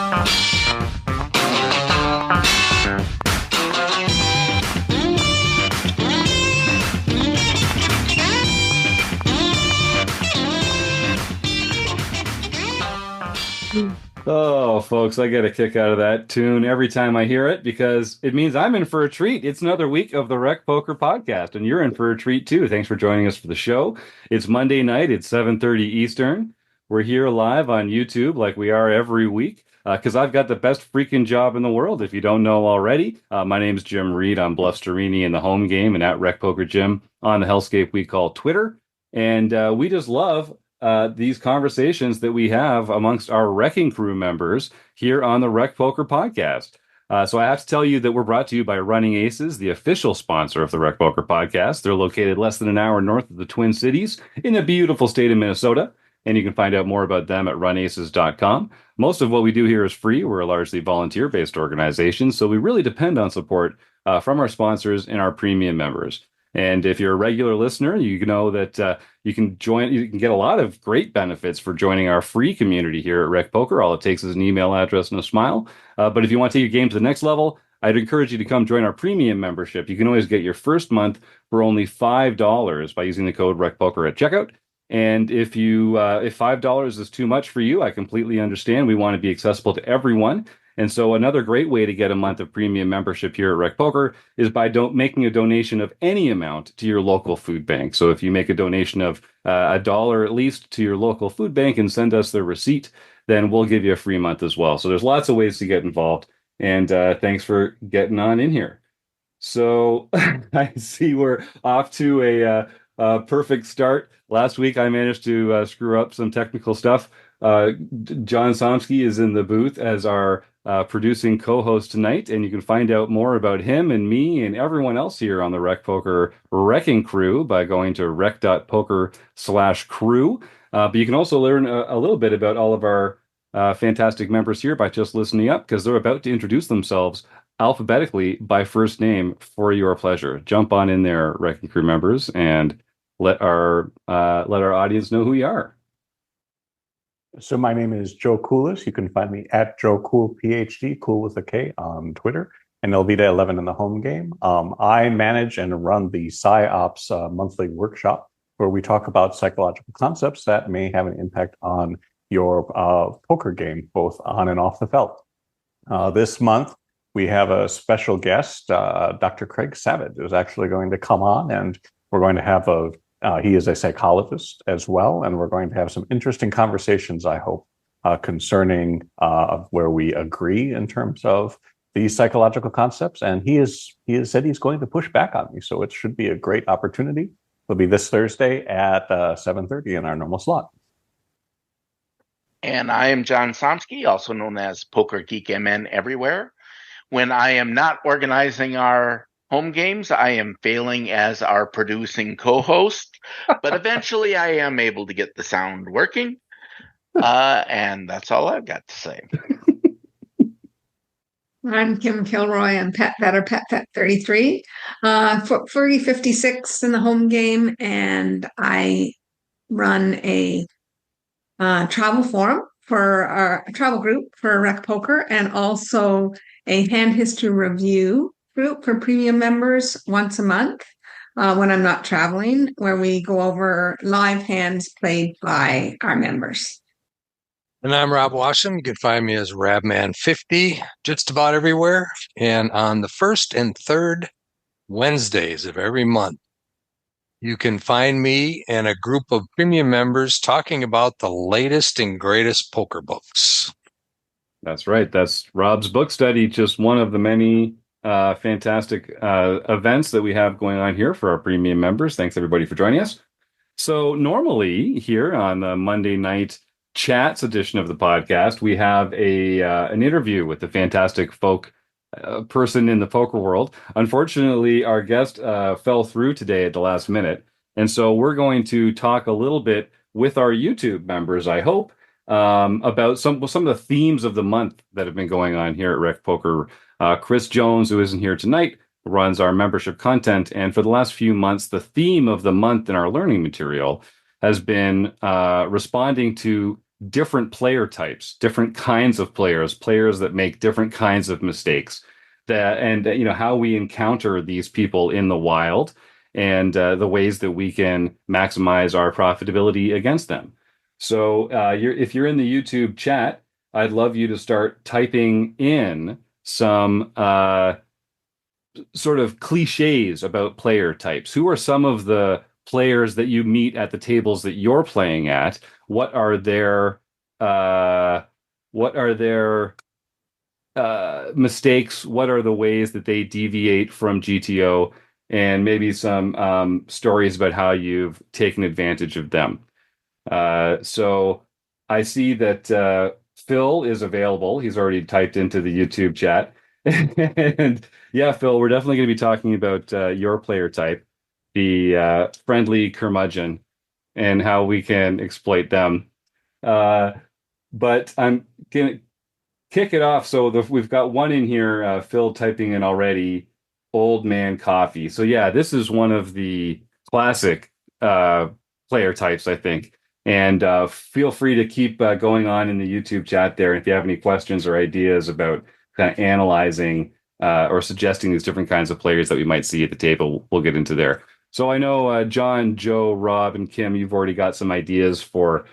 Oh, folks, I get a kick out of that tune every time I hear it because it means I'm in for a treat. It's another week of the Rec Poker podcast, and you're in for a treat too. Thanks for joining us for the show. It's Monday night. It's 7:30 Eastern. We're here live on YouTube like we are every week because I've got the best freaking job in the world, if you don't know already. My name's Jim Reid. I'm Bluffsterini in the home game and at Rec Poker Jim on the hellscape we call Twitter. And we just love these conversations that we have amongst our RecCing Crew members here on the Rec Poker podcast. So I have to tell you that we're brought to you by Running Aces, the official sponsor of the Rec Poker podcast. They're located less than an hour north of the Twin Cities in the beautiful state of Minnesota. And you can find out more about them at runaces.com. Most of what we do here is free. We're a largely volunteer-based organization, so we really depend on support from our sponsors and our premium members. And if you're a regular listener, you know that you can get a lot of great benefits for joining our free community here at Rec Poker. All it takes is an email address and a smile. But if you want to take your game to the next level, I'd encourage you to come join our premium membership. You can always get your first month for only $5 by using the code RecPoker at checkout. And if $5 is too much for you, I completely understand. We want to be accessible to everyone. And so another great way to get a month of premium membership here at Rec Poker is by making a donation of any amount to your local food bank. So if you make a donation of $1 at least to your local food bank and send us the receipt, then we'll give you a free month as well. So there's lots of ways to get involved. And thanks for getting on in here. So I see we're off to a perfect start. Last week, I managed to screw up some technical stuff. John Somsky is in the booth as our producing co-host tonight, and you can find out more about him and me and everyone else here on the Rec Poker RECing Crew by going to rec.poker/crew. But you can also learn a little bit about all of our fantastic members here by just listening up, because they're about to introduce themselves alphabetically by first name for your pleasure. Jump on in there, RECing Crew members, and let our audience know who you are. So my name is Joe Coolis. You can find me at Joe Cool PhD, cool with a K, on Twitter, and Elvita 11 in the home game. I manage and run the PsyOps monthly workshop, where we talk about psychological concepts that may have an impact on your poker game, both on and off the felt. This month, we have a special guest, Dr. Craig Savage, is actually going to come on, and we're going to have he is a psychologist as well, and we're going to have some interesting conversations, I hope, concerning where we agree in terms of these psychological concepts. And he has said he's going to push back on me, so it should be a great opportunity. It'll be this Thursday at 7:30 in our normal slot. And I am John Somsky, also known as Poker Geek MN everywhere. When I am not organizing our home games, I am failing as our producing co-host, but eventually I am able to get the sound working. And that's all I've got to say. I'm Kim Kilroy. I'm Pet Vetter, Pet 33, Furry 56 in the home game, and I run a travel forum for our travel group for Rec Poker, and also a hand history review group for premium members once a month when I'm not traveling, where we go over live hands played by our members. And I'm Rob Washam. You can find me as Rabman50 just about everywhere. And on the first and third Wednesdays of every month, you can find me and a group of premium members talking about the latest and greatest poker books. That's right. That's Rob's book study, just one of the many fantastic events that we have going on here for our premium members. Thanks everybody for joining us. So normally here on the Monday night chats edition of the podcast, we have an interview with the fantastic person in the poker world. Unfortunately, our guest fell through today at the last minute, and so we're going to talk a little bit with our YouTube members, I hope, about some of the themes of the month that have been going on here at Rec Poker. Chris Jones, who isn't here tonight, runs our membership content, and for the last few months, the theme of the month in our learning material has been responding to different player types, different kinds of players, players that make different kinds of mistakes, that and how we encounter these people in the wild, and the ways that we can maximize our profitability against them. So if you're in the YouTube chat, I'd love you to start typing in some sort of cliches about player types. Who are some of the players that you meet at the tables that you're playing at? What are their mistakes? What are the ways that they deviate from GTO? And maybe some stories about how you've taken advantage of them. So I see that Phil is available. He's already typed into the YouTube chat. And yeah, Phil, we're definitely going to be talking about your player type, the friendly curmudgeon, and how we can exploit them. But I'm going to kick it off. So we've got one in here, Phil typing in already, Old Man Coffee. So yeah, this is one of the classic player types, I think. And feel free to keep going on in the YouTube chat there. And if you have any questions or ideas about kind of analyzing or suggesting these different kinds of players that we might see at the table, we'll get into there. So I know John, Joe, Rob, and Kim, you've already got some ideas for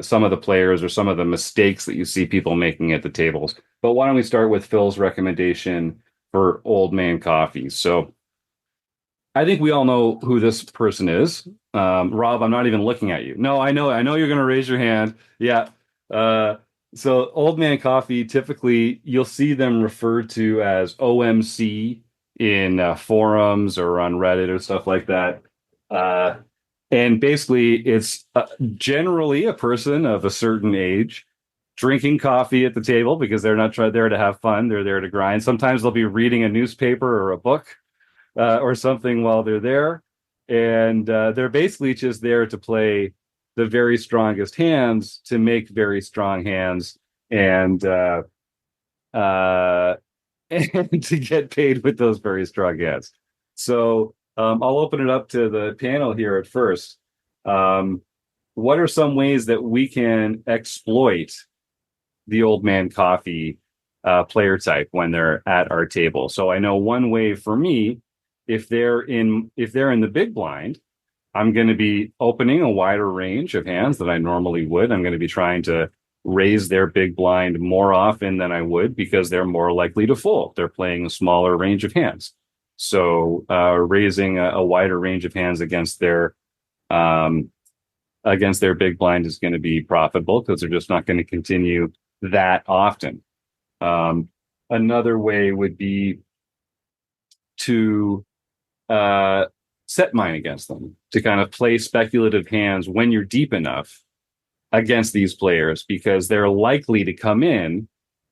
some of the players or some of the mistakes that you see people making at the tables. But why don't we start with Phil's recommendation for Old Man Coffee? So I think we all know who this person is. Rob, I'm not even looking at you. No, I know you're going to raise your hand. Yeah. So Old Man Coffee, typically you'll see them referred to as OMC in forums or on Reddit or stuff like that. And basically it's generally a person of a certain age drinking coffee at the table because they're not there to have fun. They're there to grind. Sometimes they'll be reading a newspaper or a book or something while they're there. And they're basically just there to play the very strongest hands, to make very strong hands, and and to get paid with those very strong hands. So I'll open it up to the panel here at first. What are some ways that we can exploit the Old Man Coffee player type when they're at our table? So I know one way for me, if they're in the big blind, I'm going to be opening a wider range of hands than I normally would. I'm going to be trying to raise their big blind more often than I would because they're more likely to fold. They're playing a smaller range of hands. So raising a wider range of hands against their big blind is going to be profitable because they're just not going to continue that often. Another way would be to set mine against them, to kind of play speculative hands when you're deep enough against these players, because they're likely to come in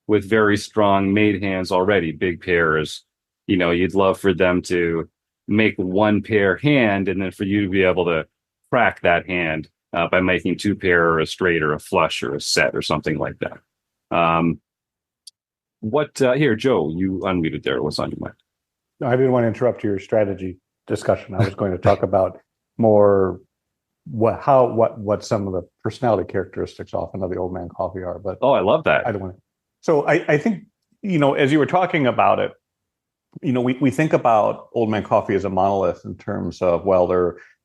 with very strong made hands already, big pairs. You'd love for them to make one pair hand and then for you to be able to crack that hand by making two pair or a straight or a flush or a set or something like that. Here, Joe, you unmuted there. What's on your mind? No, I didn't want to interrupt your strategy discussion. I was going to talk about more what some of the personality characteristics often of the Old Man Coffee are. But I love that. I don't want to. So I think as you were talking about it, we think about Old Man Coffee as a monolith in terms of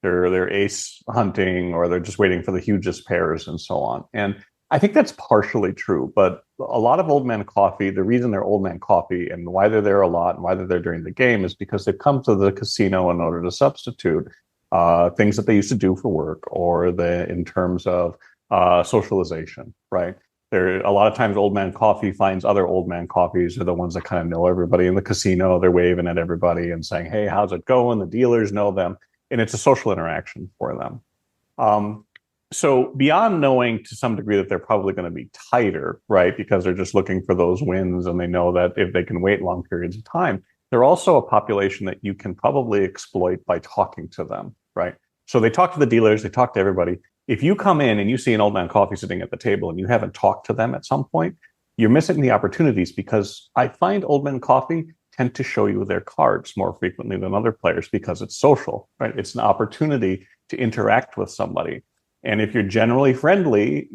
they're ace hunting or they're just waiting for the hugest pairs and so on. And I think that's partially true, but a lot of Old Man Coffee, the reason they're Old Man Coffee and why they're there a lot and why they're there during the game is because they've come to the casino in order to substitute things that they used to do for work or in terms of socialization, right? A lot of times Old Man Coffee finds other Old Man Coffees are the ones that kind of know everybody in the casino. They're waving at everybody and saying, hey, how's it going? The dealers know them. And it's a social interaction for them. So beyond knowing to some degree that they're probably going to be tighter, right, because they're just looking for those wins and they know that if they can wait long periods of time, they're also a population that you can probably exploit by talking to them, right? So they talk to the dealers, they talk to everybody. If you come in and you see an Old Man Coffee sitting at the table and you haven't talked to them at some point, you're missing the opportunities because I find Old Man Coffee tend to show you their cards more frequently than other players because it's social, right? It's an opportunity to interact with somebody. And if you're generally friendly,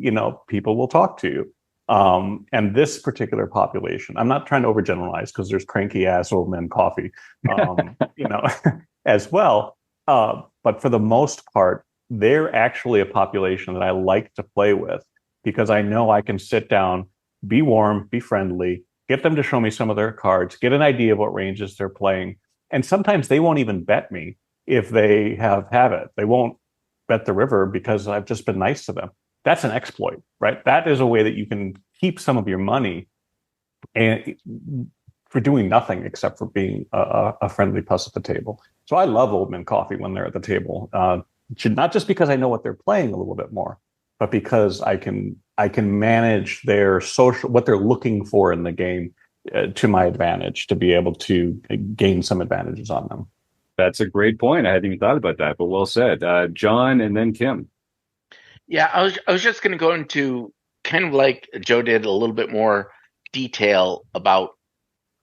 people will talk to you. And this particular population, I'm not trying to overgeneralize because there's cranky ass old men coffee, as well. But for the most part, they're actually a population that I like to play with because I know I can sit down, be warm, be friendly, get them to show me some of their cards, get an idea of what ranges they're playing. And sometimes they won't even bet me if they have it. They won't bet the river because I've just been nice to them. That's an exploit, right? That is a way that you can keep some of your money and for doing nothing except for being a friendly puss at the table. So I love old men coffee when they're at the table, not just because I know what they're playing a little bit more, but because I can manage their social, what they're looking for in the game, to my advantage, to be able to gain some advantages on them. That's a great point. I hadn't even thought about that, but well said. John and then Kim. Yeah, I was just going to go into kind of like Joe did, a little bit more detail about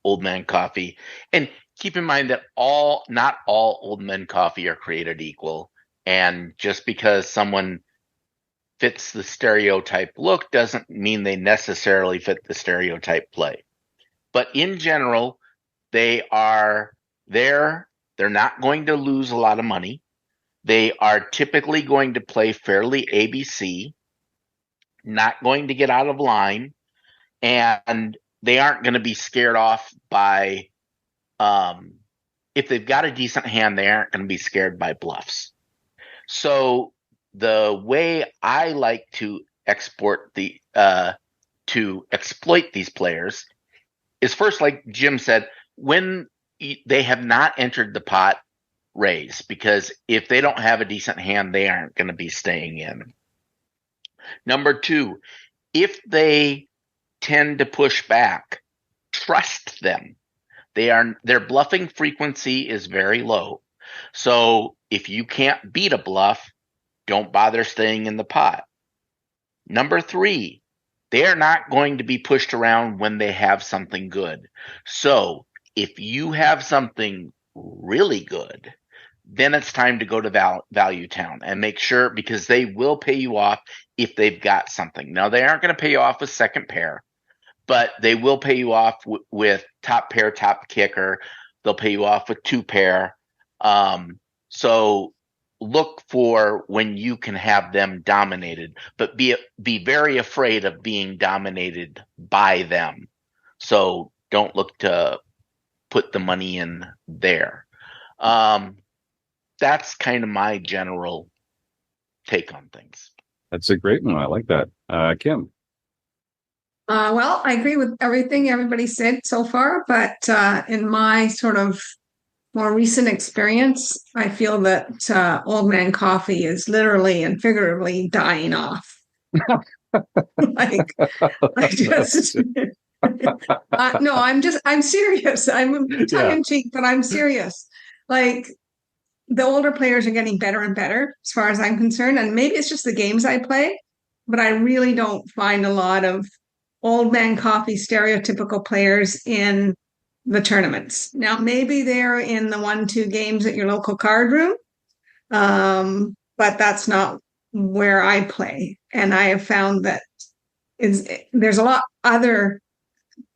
old man coffee. And keep in mind that not all old men coffee are created equal. And just because someone fits the stereotype look doesn't mean they necessarily fit the stereotype play. But in general, they are there. They're not going to lose a lot of money. They are typically going to play fairly ABC, not going to get out of line, and they aren't going to be scared off by, if they've got a decent hand, they aren't going to be scared by bluffs. So the way I like to to exploit these players is first, like Jim said, when they have not entered the pot, raise, because if they don't have a decent hand, they aren't going to be staying in. Number two, if they tend to push back, trust them. Their bluffing frequency is very low. So if you can't beat a bluff, don't bother staying in the pot. Number three, they are not going to be pushed around when they have something good. So if you have something really good, then it's time to go to Value Town and make sure, because they will pay you off if they've got something. Now, they aren't going to pay you off with second pair, but they will pay you off with top pair, top kicker. They'll pay you off with two pair. So look for when you can have them dominated, but be very afraid of being dominated by them. So don't look to put the money in there. That's kind of my general take on things. That's a great one. I like that. Kim. Well, I agree with everything everybody said so far, but in my sort of more recent experience, I feel that old man coffee is literally and figuratively dying off. Like, I just no, I'm serious. I'm tongue in cheek, but I'm serious. Like, the older players are getting better and better as far as I'm concerned. And maybe it's just the games I play, but I really don't find a lot of old man coffee stereotypical players in the tournaments. Now, maybe they're in the 1-2 games at your local card room, but that's not where I play. And I have found that there's a lot other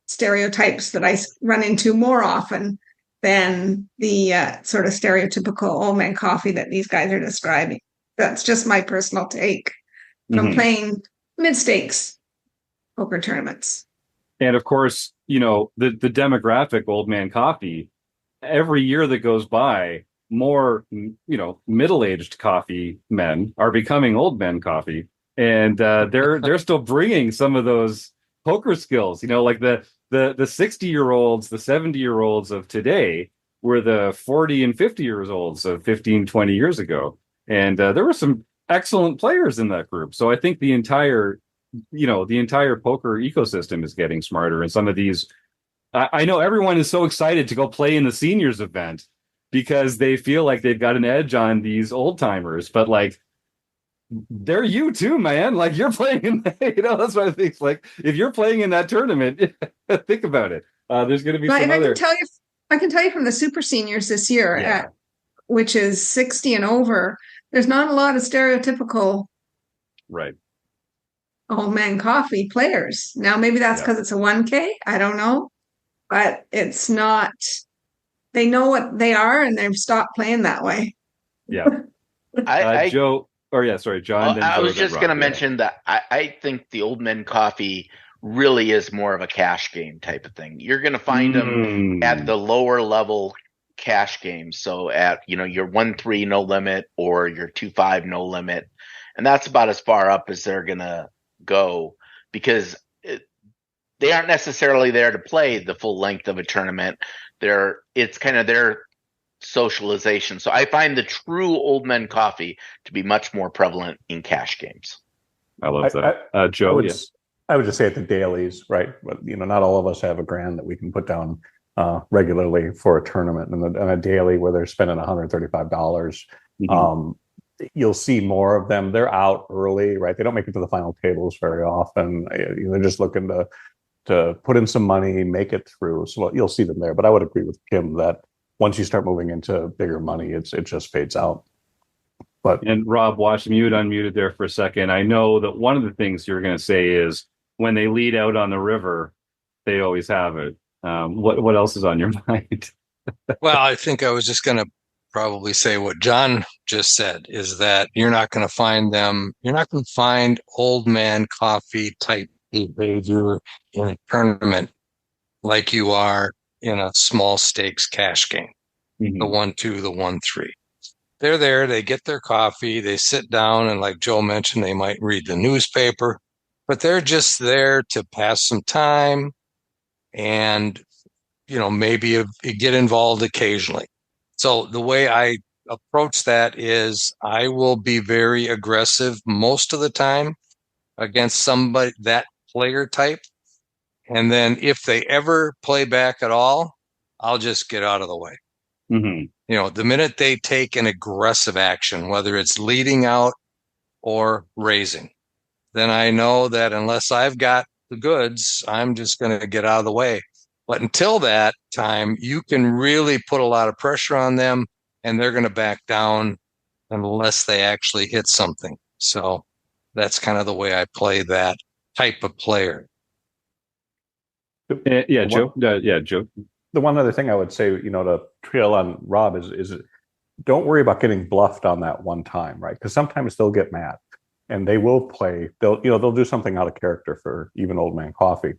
stereotypes that I run into more often than the sort of stereotypical old man coffee that these guys are describing. That's just my personal take from playing mid-stakes poker tournaments. And of course, the demographic old man coffee, every year that goes by, more, middle-aged coffee men are becoming old men coffee. And they're still bringing some of those poker skills, like the 60-year-olds, the 70-year-olds of today were the 40 and 50 years olds of 15, 20 years ago. And there were some excellent players in that group. So I think the entire poker ecosystem is getting smarter. And some of these, I know everyone is so excited to go play in the seniors event because they feel like they've got an edge on these old timers, but like, they're you too, man. Like, you're playing in, that's what I think. Like, if you're playing in that tournament, think about it. There's going to be some other. I can tell you from the super seniors this year, which is 60 and over, there's not a lot of stereotypical Right. Old Man Coffee players. Now, maybe that's because it's a 1K. I don't know. But it's not, they know what they are and they've stopped playing that way. Yeah. Joe, or yeah, sorry, John, then I Joe, was then just Rob. going to mention that I think the Old Men Coffee really is more of a cash game type of thing. You're going to find them at the lower level cash games. So at, your 1-3 no limit or your 2-5 no limit. And that's about as far up as they're going to go, because they aren't necessarily there to play the full length of a tournament. It's kind of their socialization. So I find the true Old Men Coffee to be much more prevalent in cash games. I love that. Joe, I would just say at the dailies, right? But not all of us have a grand that we can put down regularly for a tournament, and a daily where they're spending $135. You'll see more of them. They're out early, right? They don't make it to the final tables very often. They're just looking to put in some money, make it through. So you'll see them there. But I would agree with Kim that once you start moving into bigger money, it just fades out. And Rob, watch you unmuted there for a second. I know that one of the things you're going to say is when they lead out on the river, they always have it. What else is on your mind? Well, I think I was just going to probably say what John just said, is that you're not going to find them. You're not going to find Old Man Coffee type behavior in a tournament like you are in a small stakes cash game, the 1-2, the 1-3. They're there, they get their coffee, they sit down, and like Joe mentioned, they might read the newspaper, but they're just there to pass some time and, maybe get involved occasionally. So the way I approach that is I will be very aggressive most of the time against somebody, that player type. And then if they ever play back at all, I'll just get out of the way. The minute they take an aggressive action, whether it's leading out or raising, then I know that unless I've got the goods, I'm just going to get out of the way. But until that time, you can really put a lot of pressure on them, and they're going to back down unless they actually hit something. So that's kind of the way I play that type of player. Joe. Joe. The one other thing I would say, to trail on Rob is don't worry about getting bluffed on that one time, right? Because sometimes they'll get mad and they will play. They'll do something out of character for even Old Man Coffee,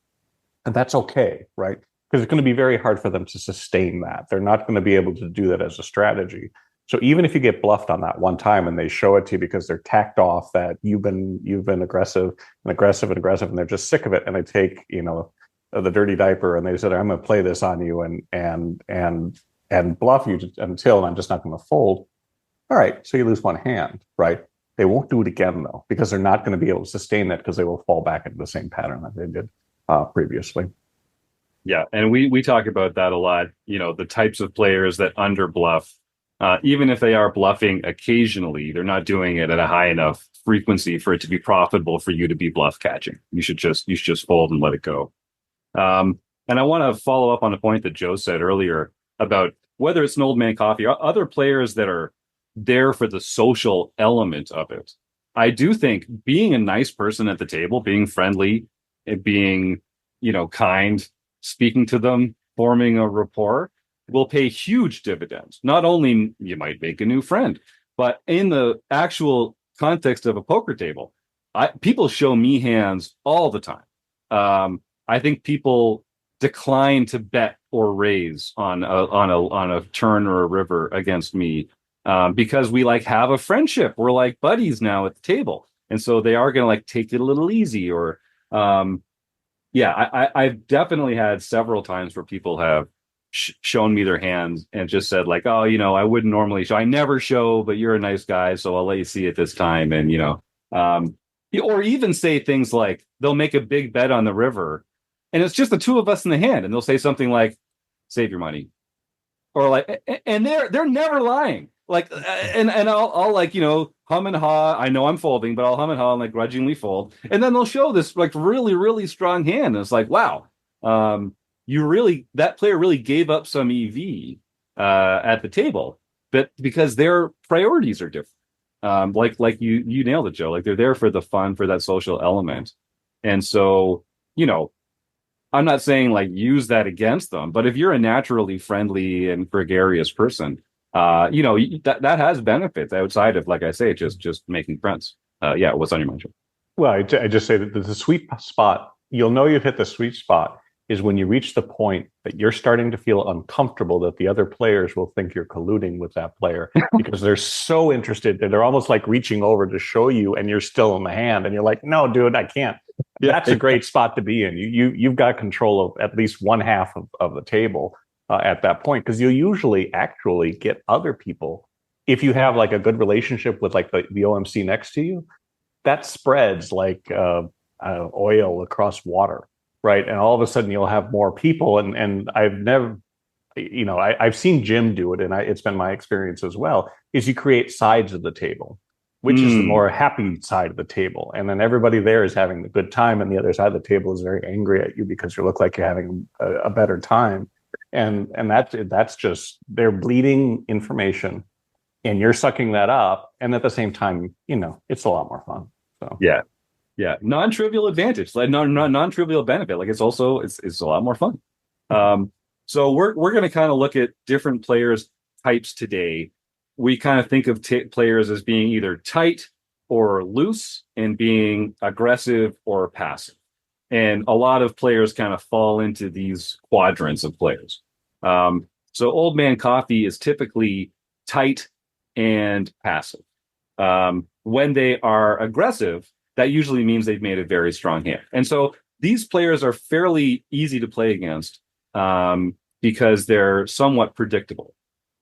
and that's okay, right? Because it's going to be very hard for them to sustain that. They're not going to be able to do that as a strategy. So even if you get bluffed on that one time and they show it to you because they're tacked off that you've been aggressive, and they're just sick of it, and they take the dirty diaper and they said, I'm going to play this on you and bluff you until I'm just not going to fold. All right, so you lose one hand, right? They won't do it again though, because they're not going to be able to sustain that, because they will fall back into the same pattern that they did previously. Yeah, and we talk about that a lot. The types of players that under bluff, even if they are bluffing occasionally, they're not doing it at a high enough frequency for it to be profitable for you to be bluff catching. You should just fold and let it go. And I want to follow up on a point that Joe said earlier about whether it's an Old Man Coffee or other players that are there for the social element of it. I do think being a nice person at the table, being friendly, and being, kind, speaking to them, forming a rapport will pay huge dividends. Not only you might make a new friend, but in the actual context of a poker table, people show me hands all the time. I think people decline to bet or raise on a turn or a river against me because we have a friendship. We're like buddies now at the table, and so they are going to take it a little easy. Or I've definitely had several times where people have shown me their hands and just said oh, I wouldn't normally show. I never show, but you're a nice guy, so I'll let you see it this time. And or even say things like they'll make a big bet on the river, and it's just the two of us in the hand, and they'll say something like, "Save your money," or and they're never lying. And I'll hum and haw. I know I'm folding, but I'll hum and haw and grudgingly fold, and then they'll show this really really strong hand. And it's wow, that player really gave up some EV at the table, but because their priorities are different. Like you nailed it, Joe. Like they're there for the fun, for that social element. And so, you know, I'm not saying like use that against them, but if you're a naturally friendly and gregarious person, you know, that has benefits outside of, like I say, just making friends. Yeah, what's on your mind, Joe? Well, I just say that the sweet spot, you'll know you've hit the sweet spot is when you reach the point that you're starting to feel uncomfortable that the other players will think you're colluding with that player because they're so interested that they're almost like reaching over to show you and you're still in the hand and you're like, no, dude, I can't. Yeah. That's a great spot to be in. You've got control of at least one half of the table at that point because you'll usually actually get other people if you have like a good relationship with like the OMC next to you that spreads like oil across water, right? And all of a sudden you'll have more people. And I've never, you know, I've seen Jim do it, and it's been my experience as well. Is you create sides of the table, which is the more happy side of the table, and then everybody there is having a good time, and the other side of the table is very angry at you because you look like you're having a better time, and that's just they're bleeding information and you're sucking that up, and at the same time, you know, it's a lot more fun. So Yeah, non-trivial advantage, like non-trivial benefit. Like it's also it's a lot more fun. So we're going to kind of look at different players types today. We kind of think of players as being either tight or loose, and being aggressive or passive. And a lot of players kind of fall into these quadrants of players. So Old Man Coffee is typically tight and passive. When they are aggressive, that usually means they've made a very strong hand. And so these players are fairly easy to play against because they're somewhat predictable.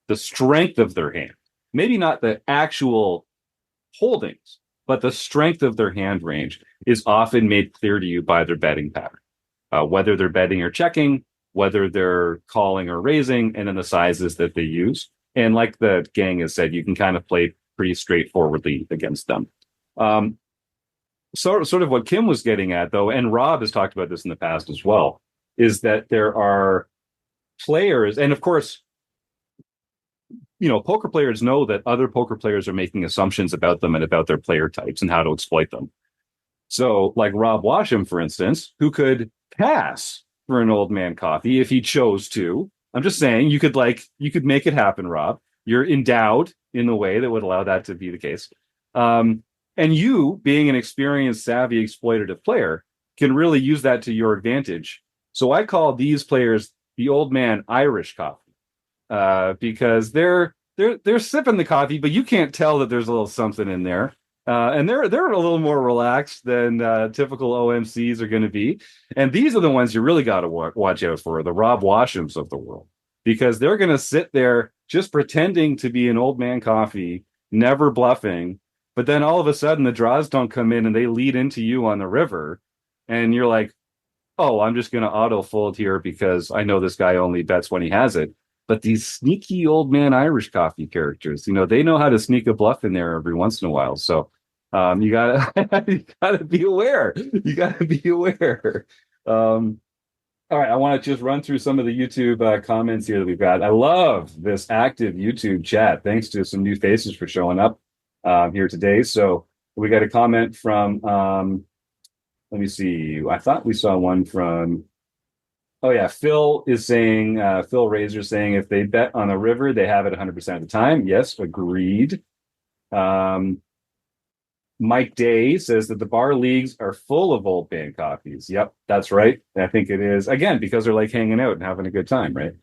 The strength of their hand, maybe not the actual holdings, but the strength of their hand range is often made clear to you by their betting pattern, whether they're betting or checking, whether they're calling or raising, and then the sizes that they use. And like the gang has said, you can kind of play pretty straightforwardly against them. Sort of what Kim was getting at, though, and Rob has talked about this in the past as well, is that there are players, and of course, you know, poker players know that other poker players are making assumptions about them and about their player types and how to exploit them. So, like Rob Washam, for instance, who could pass for an Old Man Coffee if he chose to. I'm just saying you could make it happen, Rob. You're endowed in the way that would allow that to be the case. And you, being an experienced, savvy, exploitative player, can really use that to your advantage. So I call these players the Old Man Irish Coffee, because they're sipping the coffee, but you can't tell that there's a little something in there. And they're a little more relaxed than typical OMCs are going to be. And these are the ones you really got to watch out for, the Rob Washams of the world, because they're going to sit there just pretending to be an Old Man Coffee, never bluffing. But then all of a sudden the draws don't come in and they lead into you on the river. And you're like, oh, I'm just going to auto fold here because I know this guy only bets when he has it. But these sneaky Old Man Irish Coffee characters, you know, they know how to sneak a bluff in there every once in a while. So you gotta be aware. You gotta be aware. All right, I want to just run through some of the YouTube comments here that we've got. I love this active YouTube chat. Thanks to some new faces for showing up here today. So we got a comment from, let me see. I thought we saw one from, oh yeah, Phil is saying, Phil Razor saying if they bet on the river, they have it 100% of the time. Yes, agreed. Mike Day says that the bar leagues are full of Old Man Coffees. Yep, that's right. I think it is. Again, because they're like hanging out and having a good time, right?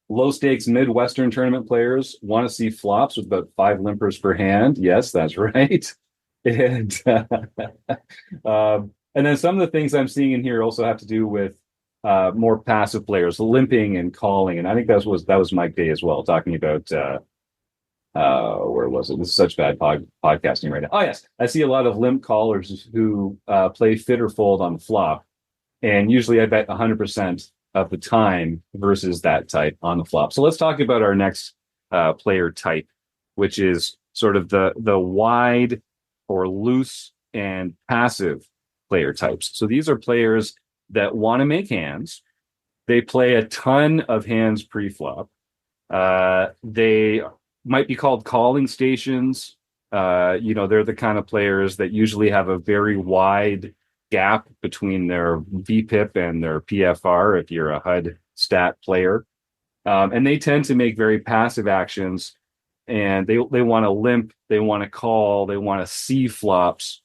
Low stakes Midwestern tournament players want to see flops with about 5 limpers per hand. Yes, that's right. And and then some of the things I'm seeing in here also have to do with more passive players, limping and calling. And I think that was Mike Day as well, talking about where was it? This is such bad podcasting right now. Oh yes, I see a lot of limp callers who play fit or fold on the flop, and usually I bet 100% of the time versus that type on the flop. So let's talk about our next player type, which is sort of the wide or loose and passive player types. So these are players that want to make hands. They play a ton of hands pre-flop. They might be called calling stations. They're the kind of players that usually have a very wide gap between their VPIP and their PFR if you're a HUD stat player. And they tend to make very passive actions, and they want to limp, they want to call, they want to see flops.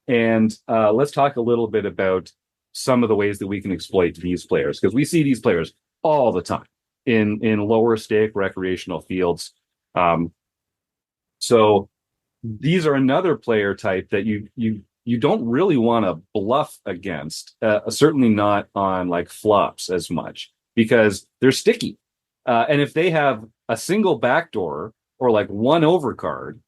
And let's talk a little bit about some of the ways that we can exploit these players, because we see these players all the time in lower stake recreational fields. So these are another player type that you don't really want to bluff against, certainly not on like flops as much, because they're sticky. And if they have a single backdoor or like one overcard,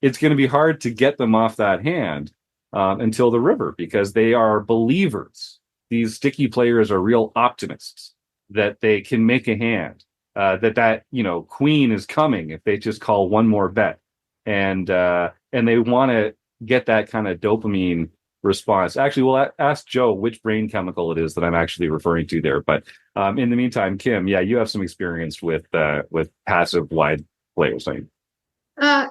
it's going to be hard to get them off that hand until the river, because they are believers. These sticky players are real optimists that they can make a hand, that queen is coming if they just call one more bet, and they want to get that kind of dopamine response. Actually, we'll ask Joe which brain chemical it is that I'm actually referring to there. But in the meantime, Kim, yeah, you have some experience with passive wide players, right?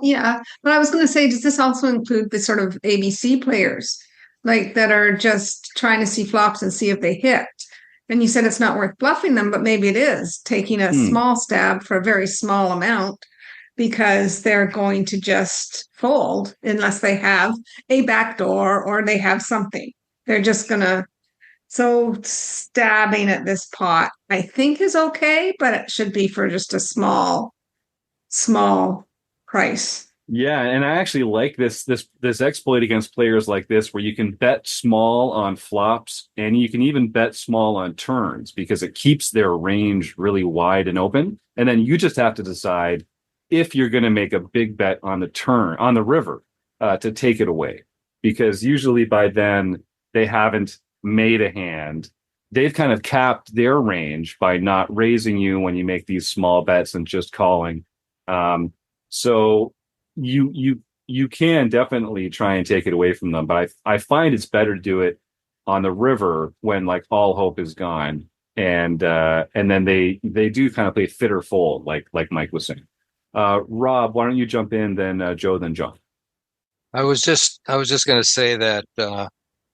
Yeah, but I was going to say, does this also include the sort of ABC players, like that are just trying to see flops and see if they hit? And you said it's not worth bluffing them, but maybe it is taking a small stab for a very small amount, because they're going to just fold unless they have a backdoor or they have something. They're just going to. So stabbing at this pot, I think, is okay, but it should be for just a small price. Yeah, and I actually like this exploit against players like this, where you can bet small on flops and you can even bet small on turns, because it keeps their range really wide and open. And then you just have to decide if you're going to make a big bet on the turn, on the river, to take it away, because usually by then they haven't made a hand. They've kind of capped their range by not raising you when you make these small bets and just calling. So you can definitely try and take it away from them, but I find it's better to do it on the river when like all hope is gone, and then they do kind of play fit or fold, like Mike was saying. Rob, why don't you jump in, then Joe, then John? I was just going to say that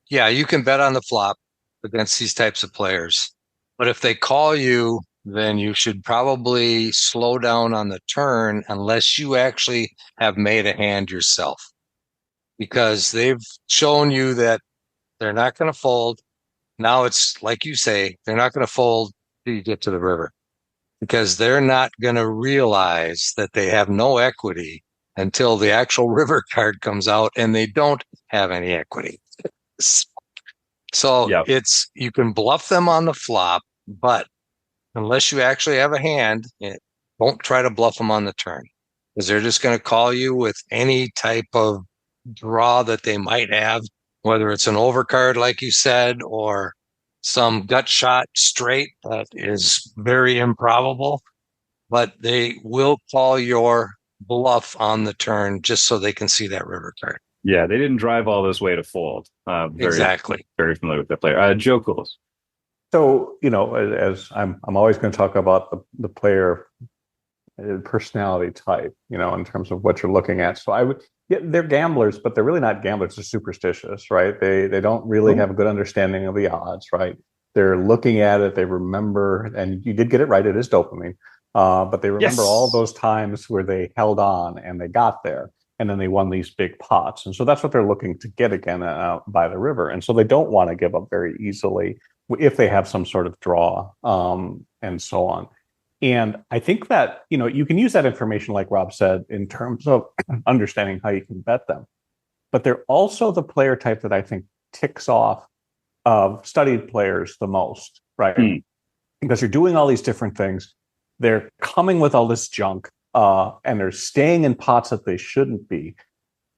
yeah, you can bet on the flop against these types of players, but if they call you, then you should probably slow down on the turn unless you actually have made a hand yourself, because they've shown you that they're not going to fold. Now it's like you say, they're not going to fold till you get to the river, because they're not going to realize that they have no equity until the actual river card comes out, and they don't have any equity. So you can bluff them on the flop, but unless you actually have a hand, don't try to bluff them on the turn, because they're just going to call you with any type of draw that they might have, whether it's an overcard, like you said, or some gut shot straight that is very improbable. But they will call your bluff on the turn just so they can see that river card. Yeah, they didn't drive all this way to fold. Exactly. Very familiar with that player. Joe Cools. So, as I'm always going to talk about the player personality type, in terms of what you're looking at. So they're gamblers, but they're really not gamblers. They're superstitious, right? They don't really have a good understanding of the odds, right? They're looking at it. They remember, and you did get it right. It is dopamine. But they remember all those times where they held on and they got there, and then they won these big pots. And so that's what they're looking to get again out by the river. And so they don't want to give up very easily if they have some sort of draw, and so on. And I think that, you can use that information, like Rob said, in terms of understanding how you can bet them. But they're also the player type that I think ticks off of studied players the most, right? Because you're doing all these different things. They're coming with all this junk, and they're staying in pots that they shouldn't be.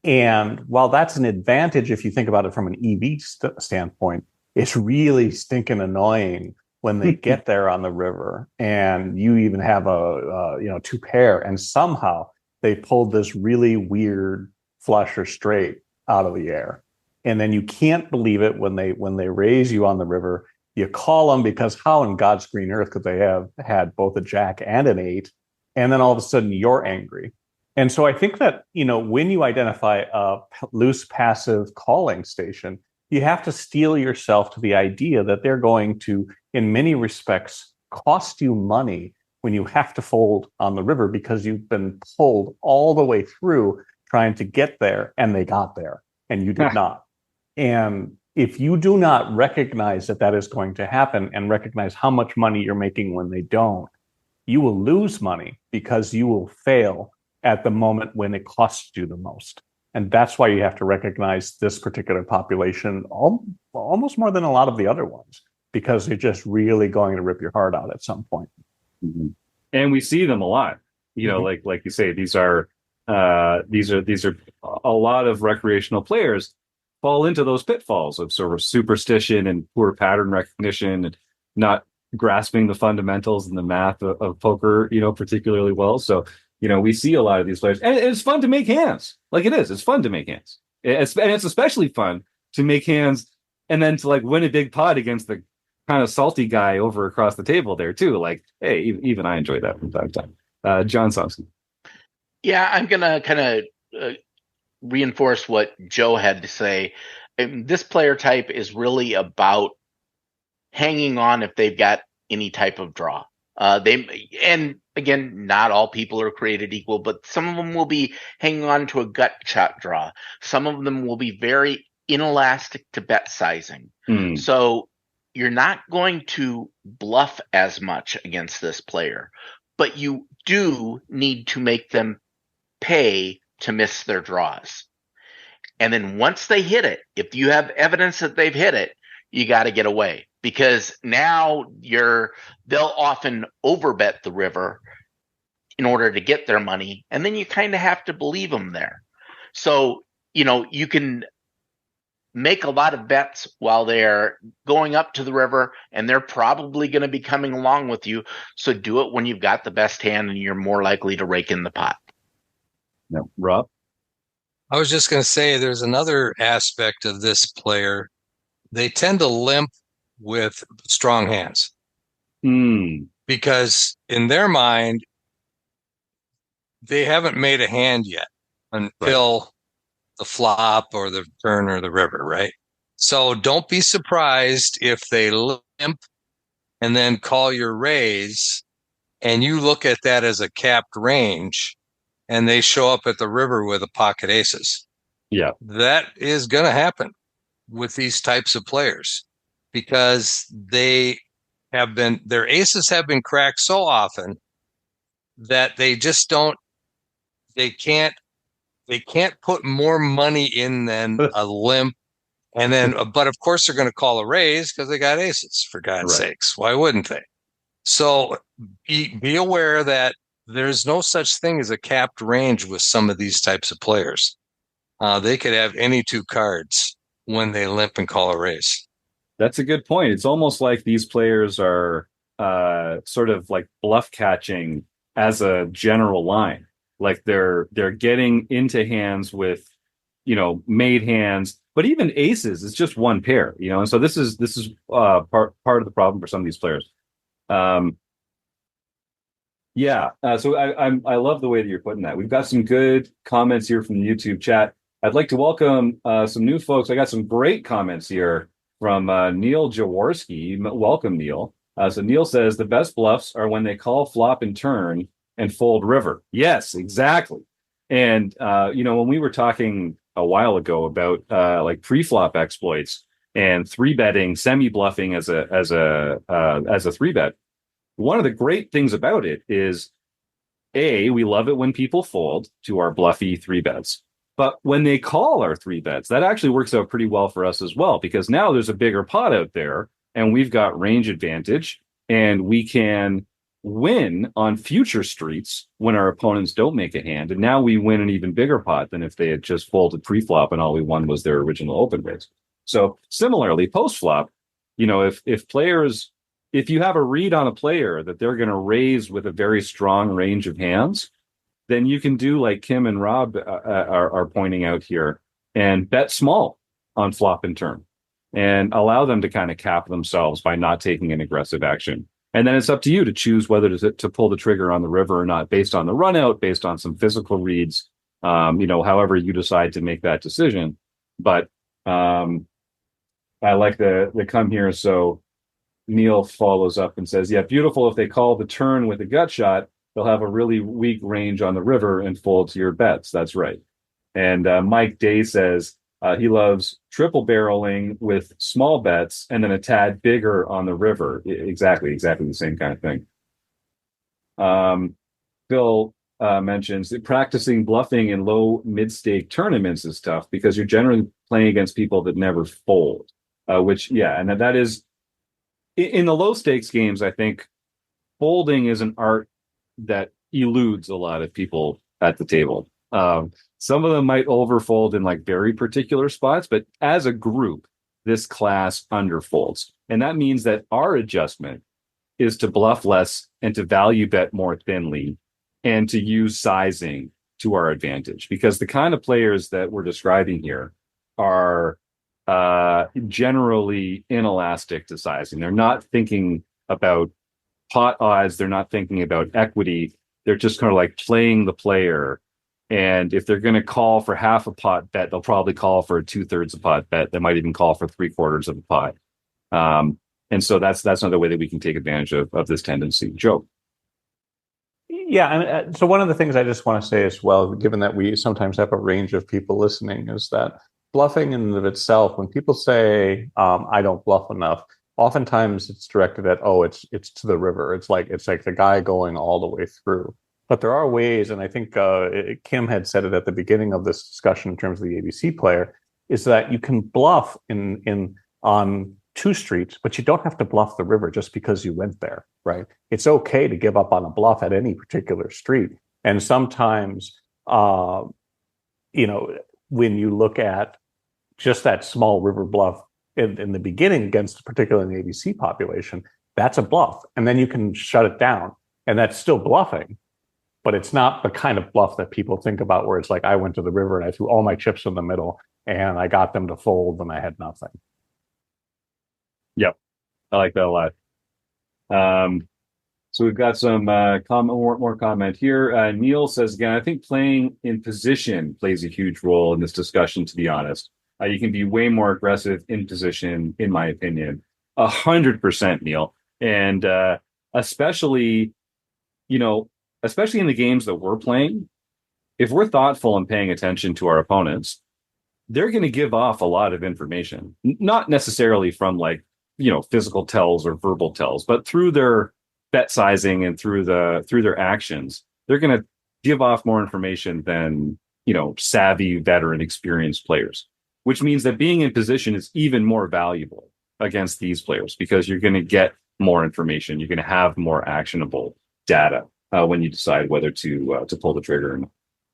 And while that's an advantage, if you think about it from an EV standpoint, it's really stinking annoying when they get there on the river and you even have a two pair, and somehow they pulled this really weird flush or straight out of the air. And then you can't believe it when they raise you on the river. You call them, because how in God's green earth could they have had both a jack and an 8? And then all of a sudden you're angry And so I think that, when you identify a loose passive calling station, you have to steel yourself to the idea that they're going to, in many respects, cost you money when you have to fold on the river because you've been pulled all the way through trying to get there, and they got there and you did not. And if you do not recognize that that is going to happen and recognize how much money you're making when they don't, you will lose money because you will fail at the moment when it costs you the most. And that's why you have to recognize this particular population almost more than a lot of the other ones, because they're just really going to rip your heart out at some point. Mm-hmm. And we see them a lot. Like you say, these are a lot of recreational players fall into those pitfalls of sort of superstition and poor pattern recognition and not grasping the fundamentals and the math of poker, particularly well. So, we see a lot of these players, and it's fun to make hands. Like it is, it's fun to make hands. And it's especially fun to make hands and then to like win a big pot against the kind of salty guy over across the table there too. Like, hey, even I enjoy that from time to time. John Somsky. Yeah, I'm gonna kind of reinforce what Joe had to say. This player type is really about hanging on if they've got any type of draw. And again, not all people are created equal, but some of them will be hanging on to a gut shot draw. Some of them will be very inelastic to bet sizing. So you're not going to bluff as much against this player, but you do need to make them pay to miss their draws. And then once they hit it, if you have evidence that they've hit it, you got to get away, because now they'll often overbet the river in order to get their money, and then you kind of have to believe them there. So, you can make a lot of bets while they're going up to the river, and they're probably going to be coming along with you. So do it when you've got the best hand and you're more likely to rake in the pot. No, Rob? I was just going to say there's another aspect of this player. They tend to limp with strong hands because in their mind, they haven't made a hand yet until the flop or the turn or the river, right? So don't be surprised if they limp and then call your raise, and you look at that as a capped range, and they show up at the river with a pocket aces. Yeah. That is going to happen with these types of players because their aces have been cracked so often that they can't put more money in than a limp. And then, but of course they're going to call a raise because they got aces, for God's sakes. Why wouldn't they? So be aware that there's no such thing as a capped range with some of these types of players. They could have any two cards when they limp and call a raise. That's a good point. It's almost like these players are sort of like bluff catching as a general line. Like they're getting into hands with, made hands, but even aces, it's just one pair, and so this is part of the problem for some of these players. So I love the way that you're putting that. We've got some good comments here from the YouTube chat. I'd like to welcome some new folks. I got some great comments here from Neil Jaworski. Welcome, Neil. So Neil says the best bluffs are when they call flop and turn and fold river. Yes, exactly. And when we were talking a while ago about like pre-flop exploits and three betting, semi-bluffing as a three bet, one of the great things about it is we love it when people fold to our bluffy three bets. But when they call our three bets, that actually works out pretty well for us as well, because now there's a bigger pot out there and we've got range advantage and we can win on future streets when our opponents don't make a hand. And now we win an even bigger pot than if they had just folded pre-flop and all we won was their original open raise. So similarly, post-flop, if you have a read on a player that they're going to raise with a very strong range of hands, then you can do like Kim and Rob are pointing out here and bet small on flop and turn and allow them to kind of cap themselves by not taking an aggressive action. And then it's up to you to choose whether to pull the trigger on the river or not, based on the run out, based on some physical reads, however you decide to make that decision. But I like the come here. So Neil follows up and says, yeah, beautiful. If they call the turn with a gut shot, they'll have a really weak range on the river and fold to your bets. That's right. And Mike Day says he loves triple barreling with small bets and then a tad bigger on the river. Exactly the same kind of thing. Phil mentions that practicing bluffing in low mid-stake tournaments is tough because you're generally playing against people that never fold, and that is in the low stakes games. I think folding is an art that eludes a lot of people at the table. Some of them might overfold in like very particular spots, but as a group, this class underfolds. And that means that our adjustment is to bluff less and to value bet more thinly and to use sizing to our advantage. Because the kind of players that we're describing here are generally inelastic to sizing. They're not thinking about pot odds. They're not thinking about equity. They're just kind of like playing the player. And if they're going to call for half a pot bet, they'll probably call for 2/3 a pot bet. They might even call for 3/4 of a pot. And so that's another way that we can take advantage of this tendency. Joe. Yeah, and so one of the things I just want to say as well, given that we sometimes have a range of people listening, is that bluffing in and of itself, when people say I don't bluff enough, oftentimes it's directed at it's to the river. It's like the guy going all the way through. But there are ways, and I think Kim had said it at the beginning of this discussion in terms of the ABC player, is that you can bluff on two streets, but you don't have to bluff the river just because you went there, right? It's okay to give up on a bluff at any particular street. And sometimes, when you look at just that small river bluff in the beginning against particularly in the ABC population, that's a bluff. And then you can shut it down. And that's still bluffing. But it's not the kind of bluff that people think about where it's like, I went to the river and I threw all my chips in the middle and I got them to fold and I had nothing. Yep. I like that a lot. So we've got some more comment here. Neil says, again, I think playing in position plays a huge role in this discussion, to be honest. You can be way more aggressive in position, in my opinion. 100%, Neil. And especially in the games that we're playing, if we're thoughtful and paying attention to our opponents, they're going to give off a lot of information, not necessarily from physical tells or verbal tells, but through their bet sizing and through their actions, they're going to give off more information than, savvy, veteran, experienced players, which means that being in position is even more valuable against these players because you're going to get more information. You're going to have more actionable data when you decide whether to pull the trigger.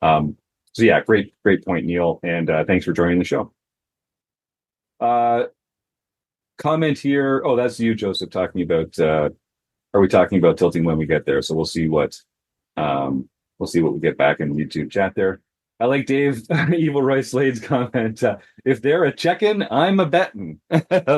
So yeah, great point, Neil, and thanks for joining the show. Comment here. Oh, that's you, Joseph, talking about. Are we talking about tilting when we get there? So we'll see what we get back in the YouTube chat there. I like Dave Evil Roy Slade's comment. If they're a check-in, I'm a betting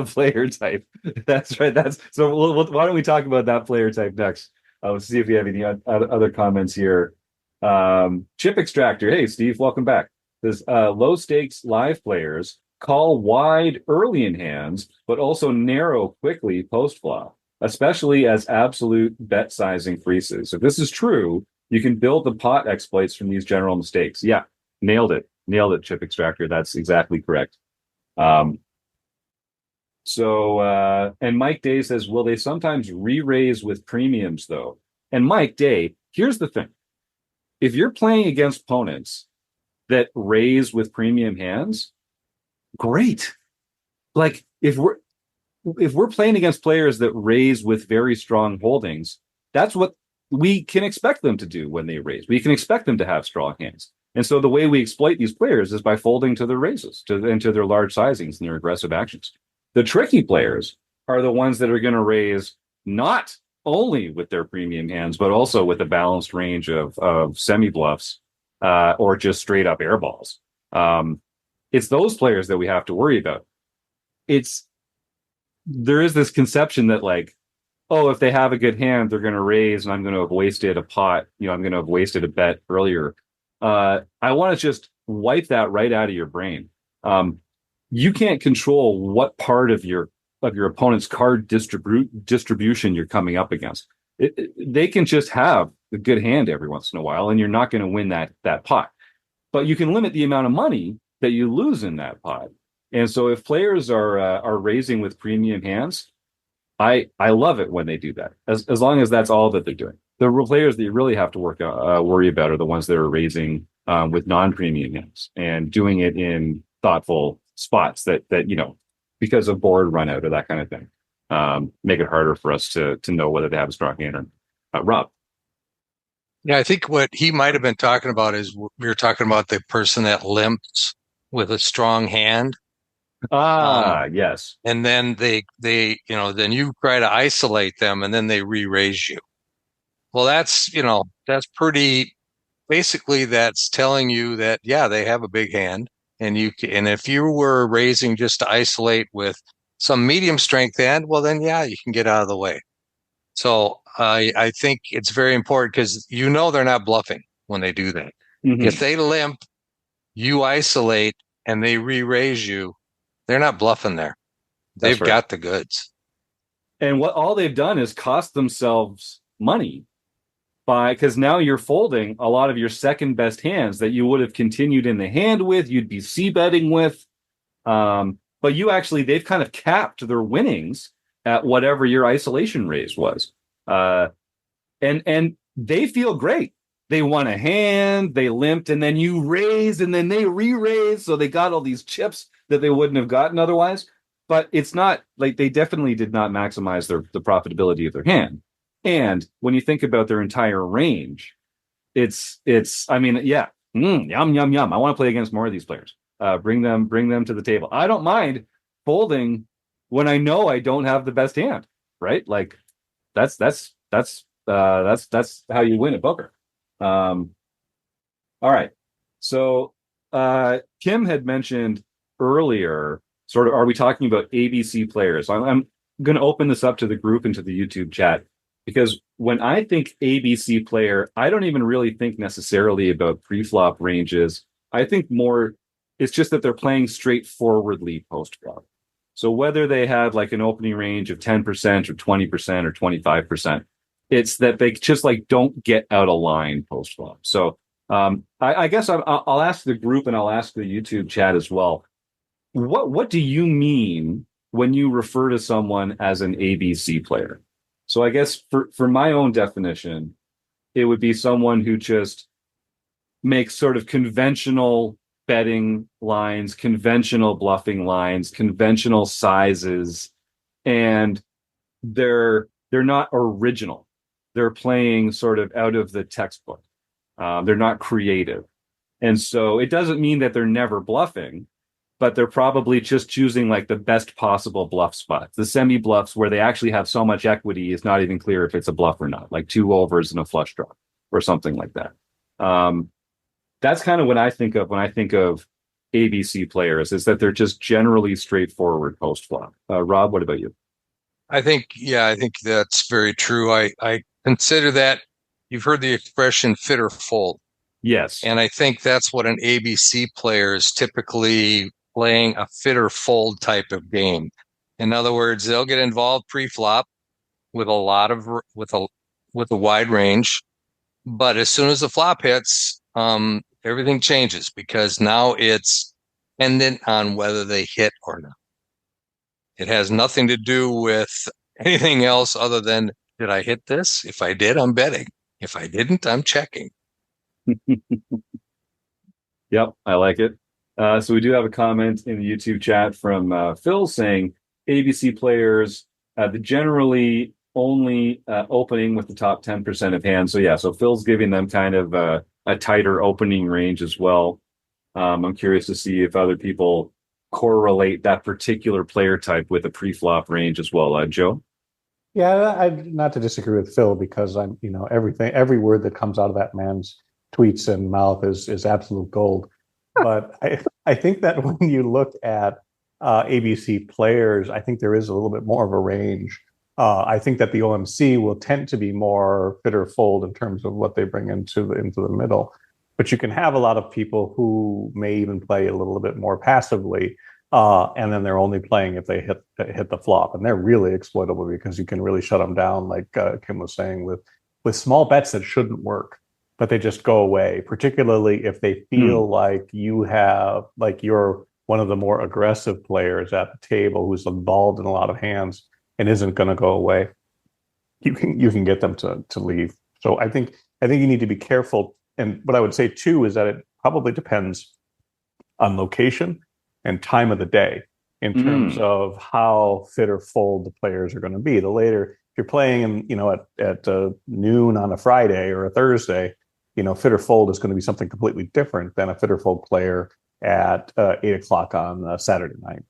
player type. That's right. Why don't we talk about that player type next? Let's see if we have any other comments here. Chip Extractor. Hey, Steve, welcome back. Says low stakes live players call wide early in hands, but also narrow quickly post flop, especially as absolute bet size increases. If this is true, you can build the pot exploits from these general mistakes. Yeah, nailed it, Chip Extractor. That's exactly correct. And Mike Day says, will they sometimes re-raise with premiums though? And Mike Day, here's the thing. If you're playing against opponents that raise with premium hands, great. Like if we're playing against players that raise with very strong holdings, that's what we can expect them to do when they raise. We can expect them to have strong hands. And so the way we exploit these players is by folding to their raises, into their large sizings and their aggressive actions. The tricky players are the ones that are going to raise not only with their premium hands, but also with a balanced range of semi-bluffs or just straight up air balls. It's those players that we have to worry about. There is this conception that oh, if they have a good hand, they're going to raise, and I'm going to have wasted a pot. I'm going to have wasted a bet earlier. I want to just wipe that right out of your brain. You can't control what part of your opponent's card distribution you're coming up against. They can just have a good hand every once in a while, and you're not going to win that pot. But you can limit the amount of money that you lose in that pot. And so if players are raising with premium hands, I love it when they do that, as long as that's all that they're doing. The players that you really have to worry about are the ones that are raising with non-premium hands and doing it in thoughtful spots that because of board run out or that kind of thing, make it harder for us to know whether they have a strong hand or Rob. Yeah, I think what he might have been talking about is we were talking about the person that limps with a strong hand. Yes. And then then you try to isolate them and then they re-raise you. Well, that's pretty, basically that's telling you that, yeah, they have a big hand, and if you were raising just to isolate with some medium strength hand, well, then, yeah, you can get out of the way. So I think it's very important because they're not bluffing when they do that. Mm-hmm. If they limp, you isolate, and they re-raise you, they're not bluffing there. They've got the goods. And what all they've done is cost themselves money because now you're folding a lot of your second best hands that you would have continued in the hand with, you'd be c-betting with. But they've kind of capped their winnings at whatever your isolation raise was. And they feel great. They won a hand, they limped, and then you raised, and then they re-raised. So they got all these chips that they wouldn't have gotten otherwise. But it's not like they definitely did not maximize the profitability of their hand. And when you think about their entire range, yum, yum, yum. I want to play against more of these players. Bring them to the table. I don't mind folding when I know I don't have the best hand, right? Like that's how you win at poker. All right. So Kim had mentioned earlier, sort of, are we talking about ABC players? I'm going to open this up to the group and to the YouTube chat, because when I think ABC player, I don't even really think necessarily about pre-flop ranges. I think more, it's just that they're playing straightforwardly post-flop. So whether they have like an opening range of 10% or 20% or 25%, it's that they just like don't get out of line post-flop. So I guess I'll ask the group and I'll ask the YouTube chat as well. What do you mean when you refer to someone as an ABC player? So I guess for my own definition, it would be someone who just makes sort of conventional betting lines, conventional bluffing lines, conventional sizes, and they're not original. They're playing sort of out of the textbook. They're not creative. And so it doesn't mean that they're never bluffing, but they're probably just choosing like the best possible bluff spots. The semi bluffs where they actually have so much equity, it's not even clear if it's a bluff or not, like two overs and a flush draw or something like that. That's kind of what I think of when I think of ABC players, is that they're just generally straightforward post flop. Rob, what about you? I think that's very true. I consider that, you've heard the expression fit or fold. Yes. And I think that's what an ABC player is typically playing, a fit or fold type of game. In other words, they'll get involved pre-flop with a wide range, but as soon as the flop hits, everything changes, because now it's dependent on whether they hit or not. It has nothing to do with anything else other than, did I hit this? If I did, I'm betting. If I didn't, I'm checking. Yep, I like it. So we do have a comment in the YouTube chat from Phil saying ABC players generally only opening with the top 10% of hands. So yeah, so Phil's giving them kind of a tighter opening range as well. I'm curious to see if other people correlate that particular player type with a pre-flop range as well. Joe? Yeah, not to disagree with Phil, because every word that comes out of that man's tweets and mouth is absolute gold. But I think that when you look at ABC players, I think there is a little bit more of a range. I think that the OMC will tend to be more fit or fold in terms of what they bring into the middle. But you can have a lot of people who may even play a little bit more passively, and then they're only playing if they hit the flop, and they're really exploitable because you can really shut them down, like Kim was saying, with small bets that shouldn't work, but they just go away. Particularly if they feel like you're one of the more aggressive players at the table who's involved in a lot of hands and isn't going to go away. You can get them to leave. So I think you need to be careful. And what I would say too is that it probably depends on location and time of the day in terms of how fit or fold the players are going to be. The later, if you're playing at noon on a Friday or a Thursday, fit or fold is going to be something completely different than a fit or fold player at 8:00 on a Saturday night.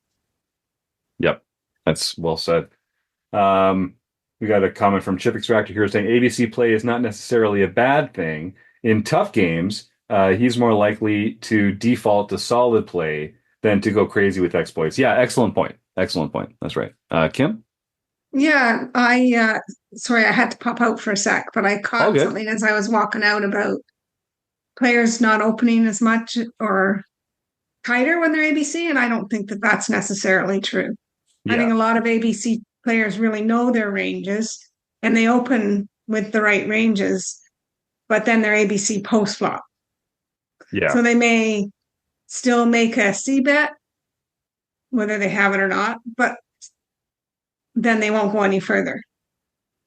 Yep, that's well said. We got a comment from Chip Extractor here saying ABC play is not necessarily a bad thing. In tough games, he's more likely to default to solid play than to go crazy with exploits. Yeah, excellent point. Excellent point. That's right. Kim? Yeah, sorry, I had to pop out for a sec, but I caught something as I was walking out about players not opening as much or tighter when they're ABC, and I don't think that that's necessarily true. Yeah. I think a lot of ABC players really know their ranges, and they open with the right ranges, but then they're ABC post-flop. Yeah. So they may still make a C bet, whether they have it or not, but then they won't go any further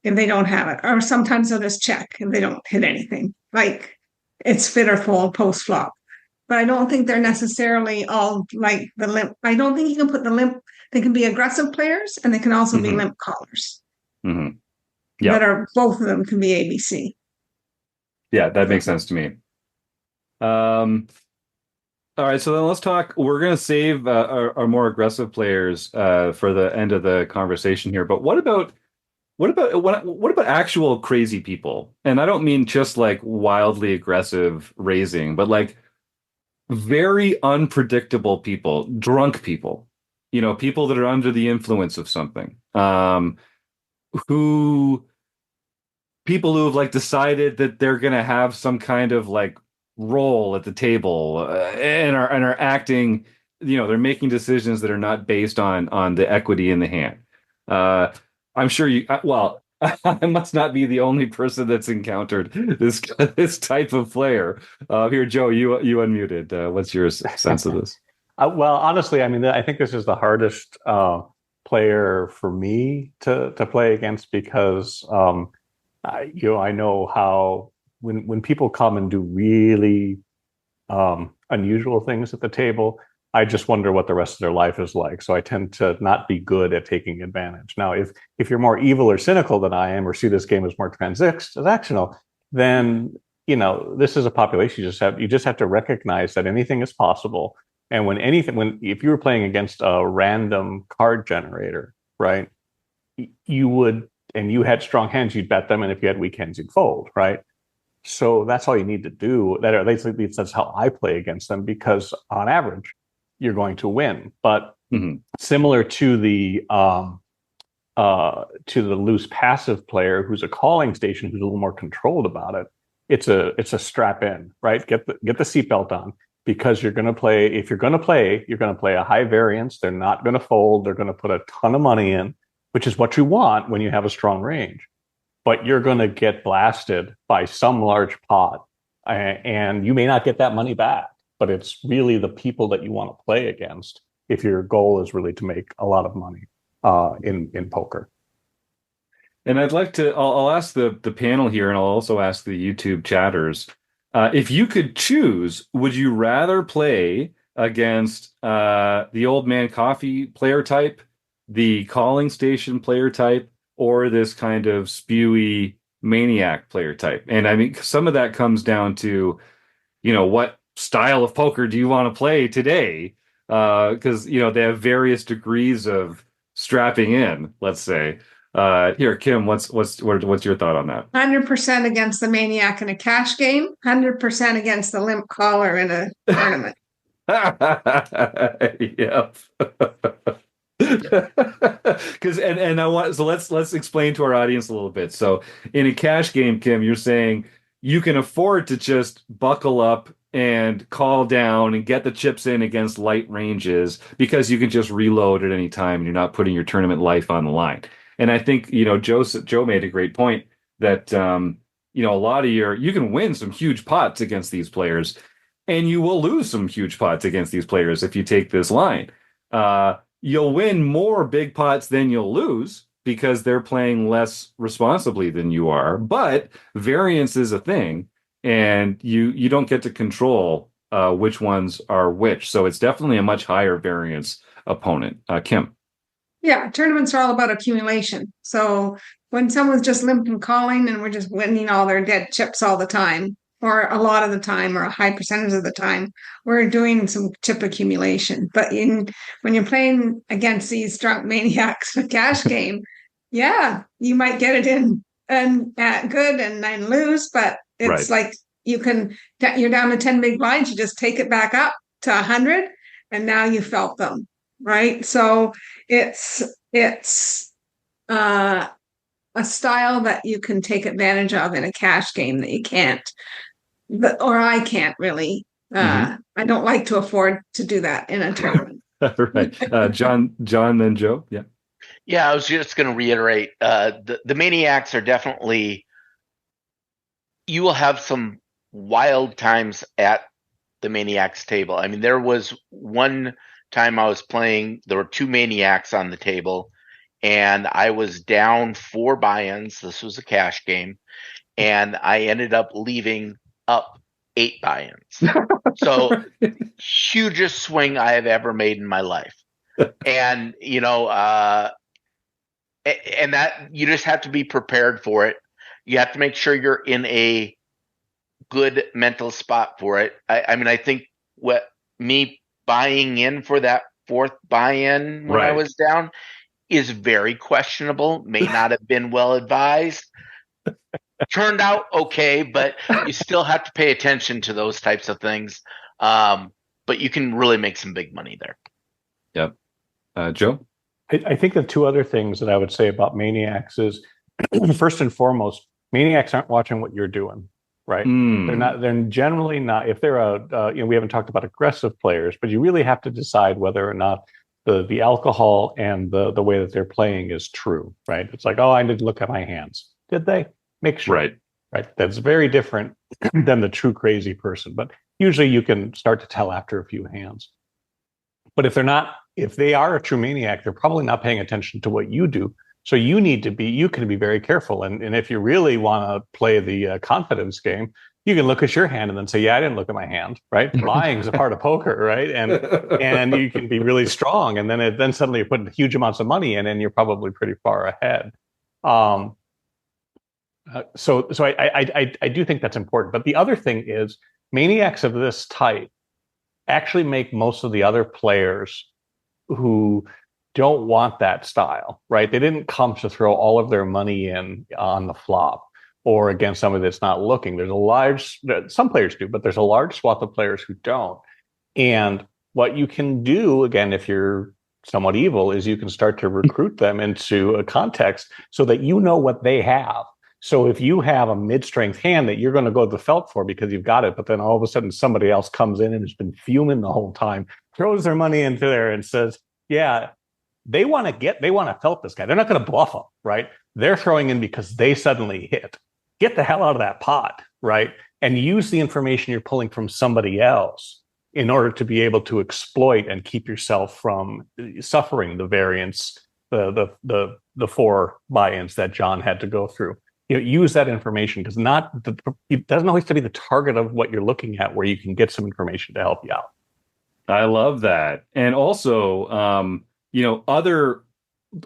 if they don't have it. Or sometimes they'll just check if they don't hit anything. Like it's fit or fold post-flop. But I don't think they're necessarily all like the limp. I don't think you can put the limp. They can be aggressive players and they can also be limp callers. Yep. That are, both of them can be ABC. Yeah, that makes sense to me. All right, so then let's talk. We're going to save our more aggressive players for the end of the conversation here. But what about actual crazy people? And I don't mean just like wildly aggressive raising, but like very unpredictable people, drunk people. People that are under the influence of something. People who have like decided that they're going to have some kind of like role at the table and are acting, they're making decisions that are not based on the equity in the hand. I'm sure I must not be the only person that's encountered this type of player. Here, Joe, you unmuted. What's your sense of this? Well, honestly, I mean, I think this is the hardest player for me to play against because I know how when people come and do really unusual things at the table, I just wonder what the rest of their life is like. So I tend to not be good at taking advantage. Now, if you're more evil or cynical than I am, or see this game as more transactional, then this is a population. You just have to recognize that anything is possible. And if you were playing against a random card generator, right, you would, and you had strong hands, you'd bet them, and if you had weak hands, you'd fold, right? So that's all you need to do. That's how I play against them, because on average, you're going to win. But similar to the loose passive player who's a calling station, who's a little more controlled about it, it's a strap in, right? Get the seatbelt on, because you're going to play. If you're going to play, you're going to play a high variance. They're not going to fold. They're going to put a ton of money in, which is what you want when you have a strong range. But you're going to get blasted by some large pot, and you may not get that money back. But it's really the people that you want to play against if your goal is really to make a lot of money in poker. And I'd like to, I'll ask the panel here, and I'll also ask the YouTube chatters. If you could choose, would you rather play against the old man coffee player type, the calling station player type, or this kind of spewy maniac player type? And I mean, some of that comes down to, what style of poker do you want to play today? Because, they have various degrees of strapping in, let's say. Here, Kim, what's your thought on that? 100% against the maniac in a cash game, 100% against the limp caller in a tournament. Yep. Because and I want so let's explain to our audience a little bit. So in a cash game, Kim, you're saying you can afford to just buckle up and call down and get the chips in against light ranges because you can just reload at any time and you're not putting your tournament life on the line. And I think, Joe made a great point that a lot of you can win some huge pots against these players and you will lose some huge pots against these players if you take this line. You'll win more big pots than you'll lose because they're playing less responsibly than you are. But variance is a thing, and you don't get to control which ones are which. So it's definitely a much higher variance opponent. Kim. Yeah, tournaments are all about accumulation. So when someone's just limp and calling and we're just winning all their dead chips all the time, or a lot of the time, or a high percentage of the time, we're doing some chip accumulation. But when you're playing against these drunk maniacs in a cash game, yeah, you might get it in and good and then lose, but it's like you're down to 10 big blinds, you just take it back up to 100, and now you felt them, right? So it's a style that you can take advantage of in a cash game that you can't, or I can't really. I don't like to afford to do that in a tournament. Right. John, then Joe. Yeah. Yeah, I was just going to reiterate, the maniacs are definitely, you will have some wild times at the maniacs table. I mean, there was one time I was playing, there were 2 maniacs on the table, and I was down 4 buy-ins. This was a cash game, and I ended up leaving up 8 buy-ins. So hugest swing I have ever made in my life. And, and that you just have to be prepared for it. You have to make sure you're in a good mental spot for it. I mean, I think me buying in for that 4th buy-in when I was down is very questionable. May not have been well advised. Turned out okay, but you still have to pay attention to those types of things. But you can really make some big money there. Yep. Joe? I think the 2 other things that I would say about maniacs is, first and foremost, maniacs aren't watching what you're doing, right? They're generally not, if they're we haven't talked about aggressive players, but you really have to decide whether or not the alcohol and the way that they're playing is true, right? It's like, oh, I didn't look at my hands. Did they? Make sure. Right. That's very different than the true crazy person. But usually you can start to tell after a few hands. But if they are a true maniac, they're probably not paying attention to what you do. So you can be very careful. And if you really want to play the confidence game, you can look at your hand and then say, yeah, I didn't look at my hand, right? Lying is a part of poker, right? And you can be really strong. And then suddenly you're putting huge amounts of money in and you're probably pretty far ahead. So I do think that's important. But the other thing is maniacs of this type actually make most of the other players who don't want that style, right? They didn't come to throw all of their money in on the flop or against somebody that's not looking. Some players do, but there's a large swath of players who don't. And what you can do, again, if you're somewhat evil, is you can start to recruit them into a context so that you know what they have. So if you have a mid-strength hand that you're going to go to the felt for because you've got it, but then all of a sudden somebody else comes in and has been fuming the whole time, throws their money into there and says, yeah, they want to felt this guy. They're not going to bluff him, right? They're throwing in because they suddenly hit. Get the hell out of that pot, right? And use the information you're pulling from somebody else in order to be able to exploit and keep yourself from suffering the variance, the 4 buy-ins that John had to go through. Use that information because it doesn't always have to be the target of what you're looking at where you can get some information to help you out. I love that. And also,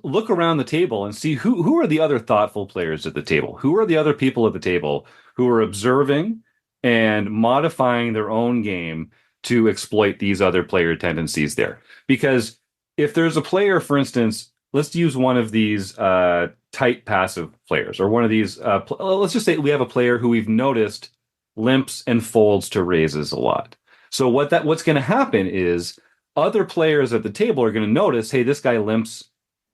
look around the table and see who are the other thoughtful players at the table. Who are the other people at the table who are observing and modifying their own game to exploit these other player tendencies there. Because if there's a player, for instance, let's use one of these tight passive players, or one of these, let's just say we have a player who we've noticed limps and folds to raises a lot. So what's going to happen is other players at the table are going to notice, hey, this guy limps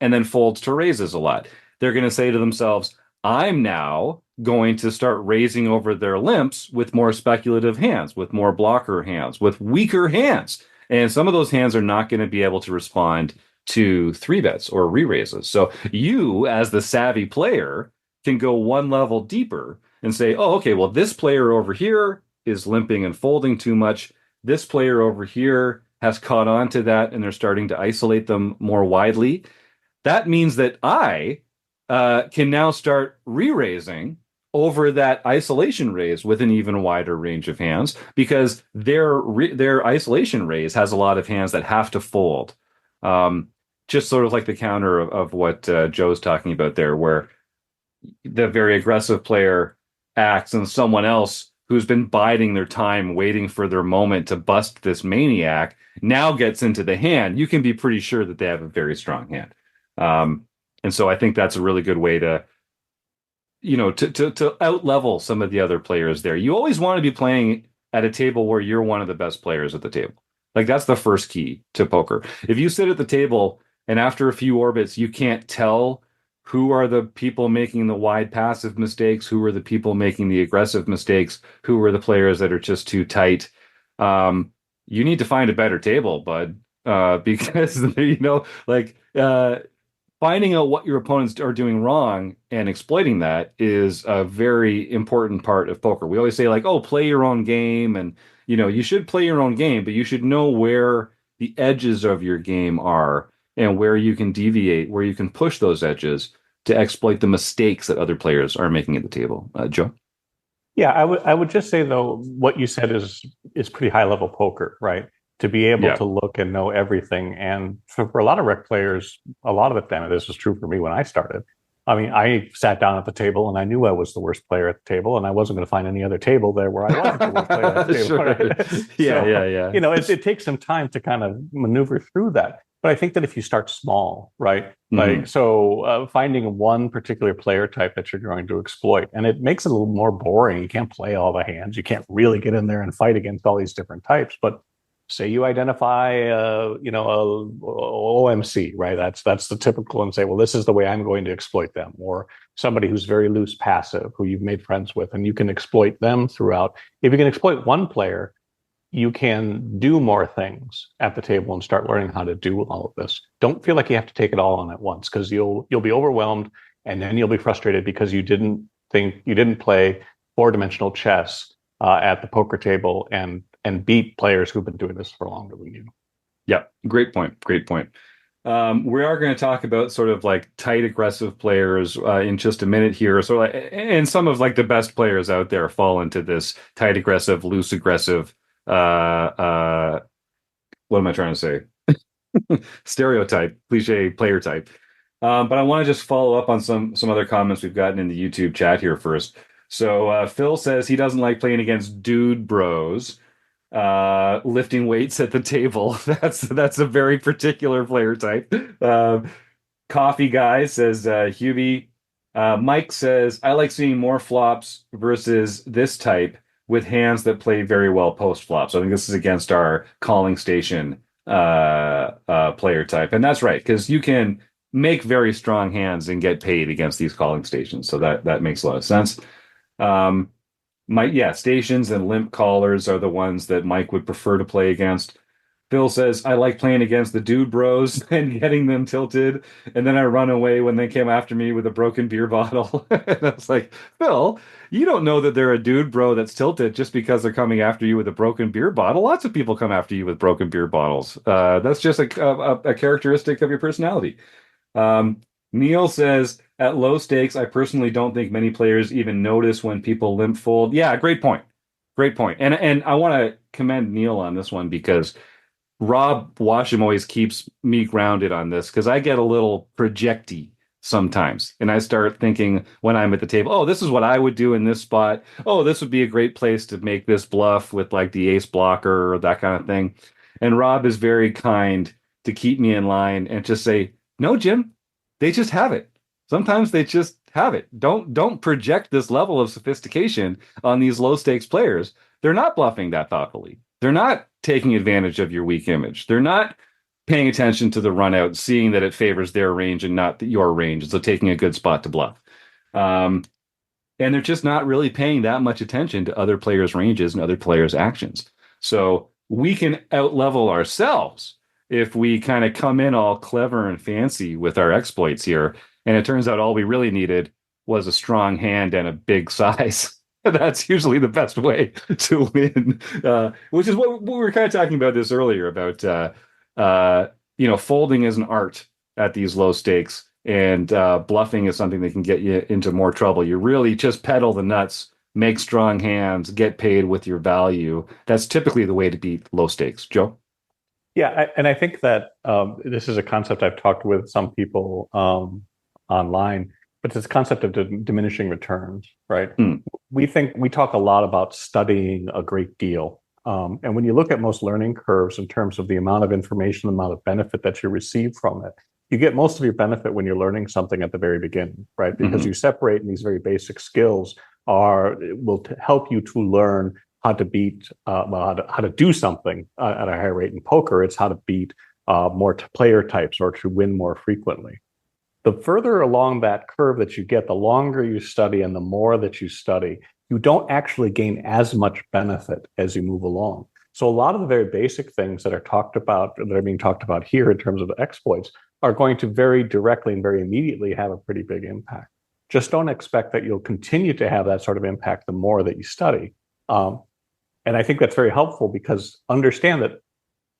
and then folds to raises a lot. They're going to say to themselves, I'm now going to start raising over their limps with more speculative hands, with more blocker hands, with weaker hands. And some of those hands are not going to be able to respond to three bets or re-raises. So you, as the savvy player, can go one level deeper and say, oh, okay, well, this player over here is limping and folding too much. This player over here has caught on to that and they're starting to isolate them more widely. That means that I can now start re-raising over that isolation raise with an even wider range of hands because their isolation raise has a lot of hands that have to fold. Just sort of like the counter of what Joe's talking about there, where the very aggressive player acts and someone else who's been biding their time, waiting for their moment to bust this maniac, now gets into the hand. You can be pretty sure that they have a very strong hand. And so I think that's a really good way to, to out level some of the other players there. You always want to be playing at a table where you're one of the best players at the table. Like that's the first key to poker. If you sit at the table and after a few orbits, you can't tell who are the people making the wide passive mistakes, who are the people making the aggressive mistakes, who are the players that are just too tight. You need to find a better table, bud, because finding out what your opponents are doing wrong and exploiting that is a very important part of poker. We always say like, oh, play your own game, and you should play your own game, but you should know where the edges of your game are and where you can deviate, where you can push those edges to exploit the mistakes that other players are making at the table. Joe? Yeah, I would just say though, what you said is pretty high level poker, right? To be able to look and know everything. And for a lot of rec players, a lot of the time, this was true for me when I started. I mean, I sat down at the table and I knew I was the worst player at the table, and I wasn't going to find any other table there where I wasn't the worst player at the table. Sure. Right? Yeah. It takes some time to kind of maneuver through that. But I think that if you start small, right? Finding one particular player type that you're going to exploit, and it makes it a little more boring. You can't play all the hands. You can't really get in there and fight against all these different types. But say you identify, a OMC, right? That's the typical, and say, well, this is the way I'm going to exploit them. Or somebody who's very loose passive, who you've made friends with, and you can exploit them throughout. If you can exploit one player, you can do more things at the table and start learning how to do all of this. Don't feel like you have to take it all on at once, because you'll be overwhelmed, and then you'll be frustrated because you didn't play four-dimensional chess at the poker table and beat players who've been doing this for longer than you. Yeah, great point. We are going to talk about sort of like tight, aggressive players in just a minute here. So, and some of like the best players out there fall into this tight, aggressive, loose, aggressive. What am I trying to say? Stereotype, cliche player type. But I want to just follow up on some other comments we've gotten in the YouTube chat here first. So Phil says he doesn't like playing against dude bros. Lifting weights at the table. That's a very particular player type. Coffee Guy says Hubie. Mike says, I like seeing more flops versus this type with hands that play very well post flop. So I think this is against our calling station player type. And that's right, because you can make very strong hands and get paid against these calling stations. So that makes a lot of sense. Stations and limp callers are the ones that Mike would prefer to play against. Phil says, I like playing against the dude bros and getting them tilted, and then I run away when they came after me with a broken beer bottle. And I was like, Phil, you don't know that they're a dude bro that's tilted just because they're coming after you with a broken beer bottle. Lots of people come after you with broken beer bottles. That's just a characteristic of your personality. Neil says, at low stakes, I personally don't think many players even notice when people limp fold. Yeah, great point. And I want to commend Neil on this one, because Rob Washam always keeps me grounded on this, because I get a little projecty sometimes. And I start thinking when I'm at the table, oh, this is what I would do in this spot. Oh, this would be a great place to make this bluff with like the ace blocker or that kind of thing. And Rob is very kind to keep me in line and just say, no, Jim, they just have it. Sometimes they just have it. Don't project this level of sophistication on these low stakes players. They're not bluffing that thoughtfully. They're not taking advantage of your weak image. They're not paying attention to the run out, seeing that it favors their range and not your range. So taking a good spot to bluff. And they're just not really paying that much attention to other players' ranges and other players' actions. So we can outlevel ourselves if we kind of come in all clever and fancy with our exploits here. And it turns out all we really needed was a strong hand and a big size. That's usually the best way to win, which is what we were kind of talking about this earlier about, folding as an art at these low stakes. And bluffing is something that can get you into more trouble. You really just pedal the nuts, make strong hands, get paid with your value. That's typically the way to beat low stakes. Joe? Yeah, and I think that this is a concept I've talked with some people online, but it's this concept of diminishing returns, right? We talk a lot about studying a great deal. And when you look at most learning curves in terms of the amount of information, the amount of benefit that you receive from it, you get most of your benefit when you're learning something at the very beginning, right? Because you separate, and these very basic skills will help you to learn how to beat, how to do something at a higher rate in poker. It's how to beat more player types or to win more frequently. The further along that curve that you get, the longer you study and the more that you study, you don't actually gain as much benefit as you move along. So a lot of the very basic things that are being talked about here in terms of exploits are going to very directly and very immediately have a pretty big impact. Just don't expect that you'll continue to have that sort of impact the more that you study. And I think that's very helpful because understand that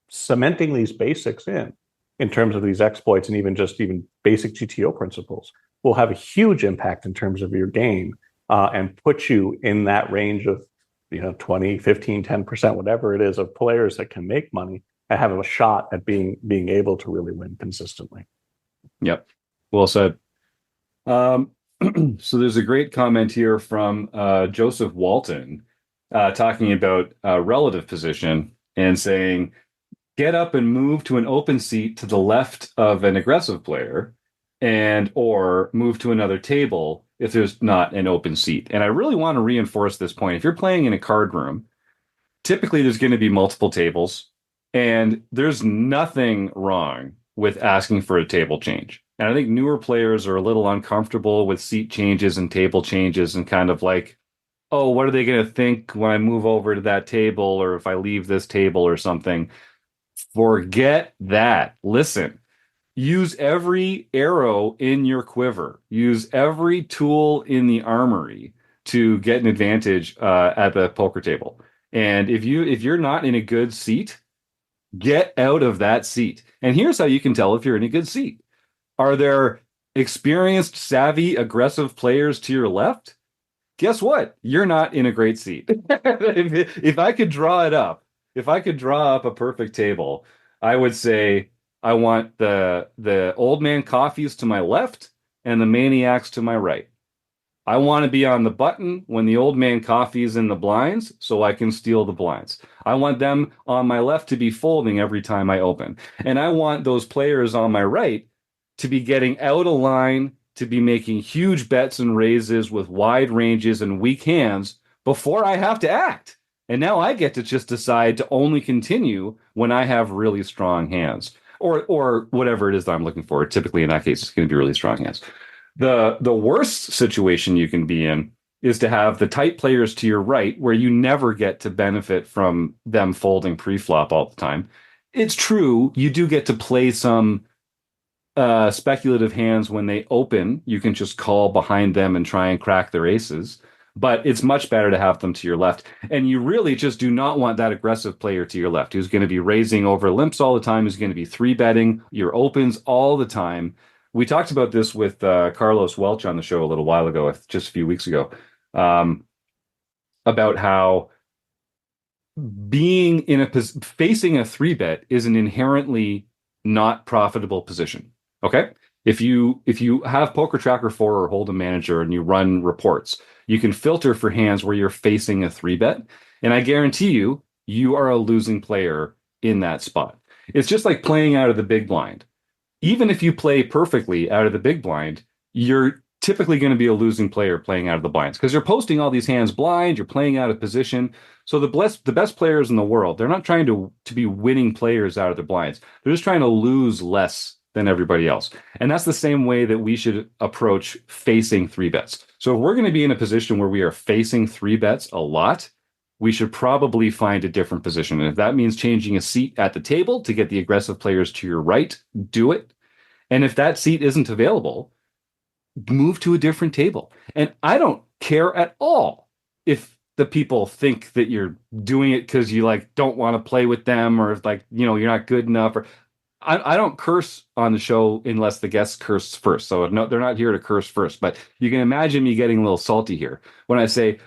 cementing these basics in terms of these exploits and even basic GTO principles will have a huge impact in terms of your game and put you in that range of 20, 15, 10%, whatever it is, of players that can make money and have a shot at being able to really win consistently. Yep. Well said. So there's a great comment here from Joseph Walton talking about relative position and saying, get up and move to an open seat to the left of an aggressive player or move to another table if there's not an open seat. And I really want to reinforce this point. If you're playing in a card room, typically there's going to be multiple tables, and there's nothing wrong with asking for a table change. And I think newer players are a little uncomfortable with seat changes and table changes and kind of like, oh, what are they going to think when I move over to that table or if I leave this table or something? Forget that. Listen, use every arrow in your quiver. Use every tool in the armory to get an advantage at the poker table. And if you're not in a good seat, get out of that seat. And here's how you can tell if you're in a good seat. Are there experienced, savvy, aggressive players to your left? Guess what? You're not in a great seat. If I could draw it up, if I could draw up a perfect table, I would say I want the old man coffees to my left and the maniacs to my right. I want to be on the button when the old man coffee is in the blinds so I can steal the blinds. I want them on my left to be folding every time I open. And I want those players on my right to be getting out of line, to be making huge bets and raises with wide ranges and weak hands before I have to act. And now I get to just decide to only continue when I have really strong hands or whatever it is that I'm looking for. Typically in that case, it's going to be really strong hands. The worst situation you can be in is to have the tight players to your right where you never get to benefit from them folding pre-flop all the time. It's true, you do get to play some speculative hands when they open. You can just call behind them and try and crack their aces. But it's much better to have them to your left. And you really just do not want that aggressive player to your left who's going to be raising over limps all the time, who's going to be three-betting your opens all the time. We talked about this with Carlos Welch on the show a little while ago, just a few weeks ago, about how being facing a three bet is an inherently not profitable position. Okay, if you have Poker Tracker 4 or Hold'em Manager and you run reports, you can filter for hands where you're facing a three bet, and I guarantee you are a losing player in that spot. It's just like playing out of the big blind. Even if you play perfectly out of the big blind, you're typically going to be a losing player playing out of the blinds because you're posting all these hands blind, you're playing out of position. So the best players in the world, they're not trying to be winning players out of their blinds. They're just trying to lose less than everybody else. And that's the same way that we should approach facing three bets. So if we're going to be in a position where we are facing three bets a lot, we should probably find a different position. And if that means changing a seat at the table to get the aggressive players to your right, do it. And if that seat isn't available, move to a different table. And I don't care at all if the people think that you're doing it because you like don't want to play with them, or if like, you know, you're not good enough. Or I don't curse on the show unless the guests curse first. So no, they're not here to curse first. But you can imagine me getting a little salty here when I say,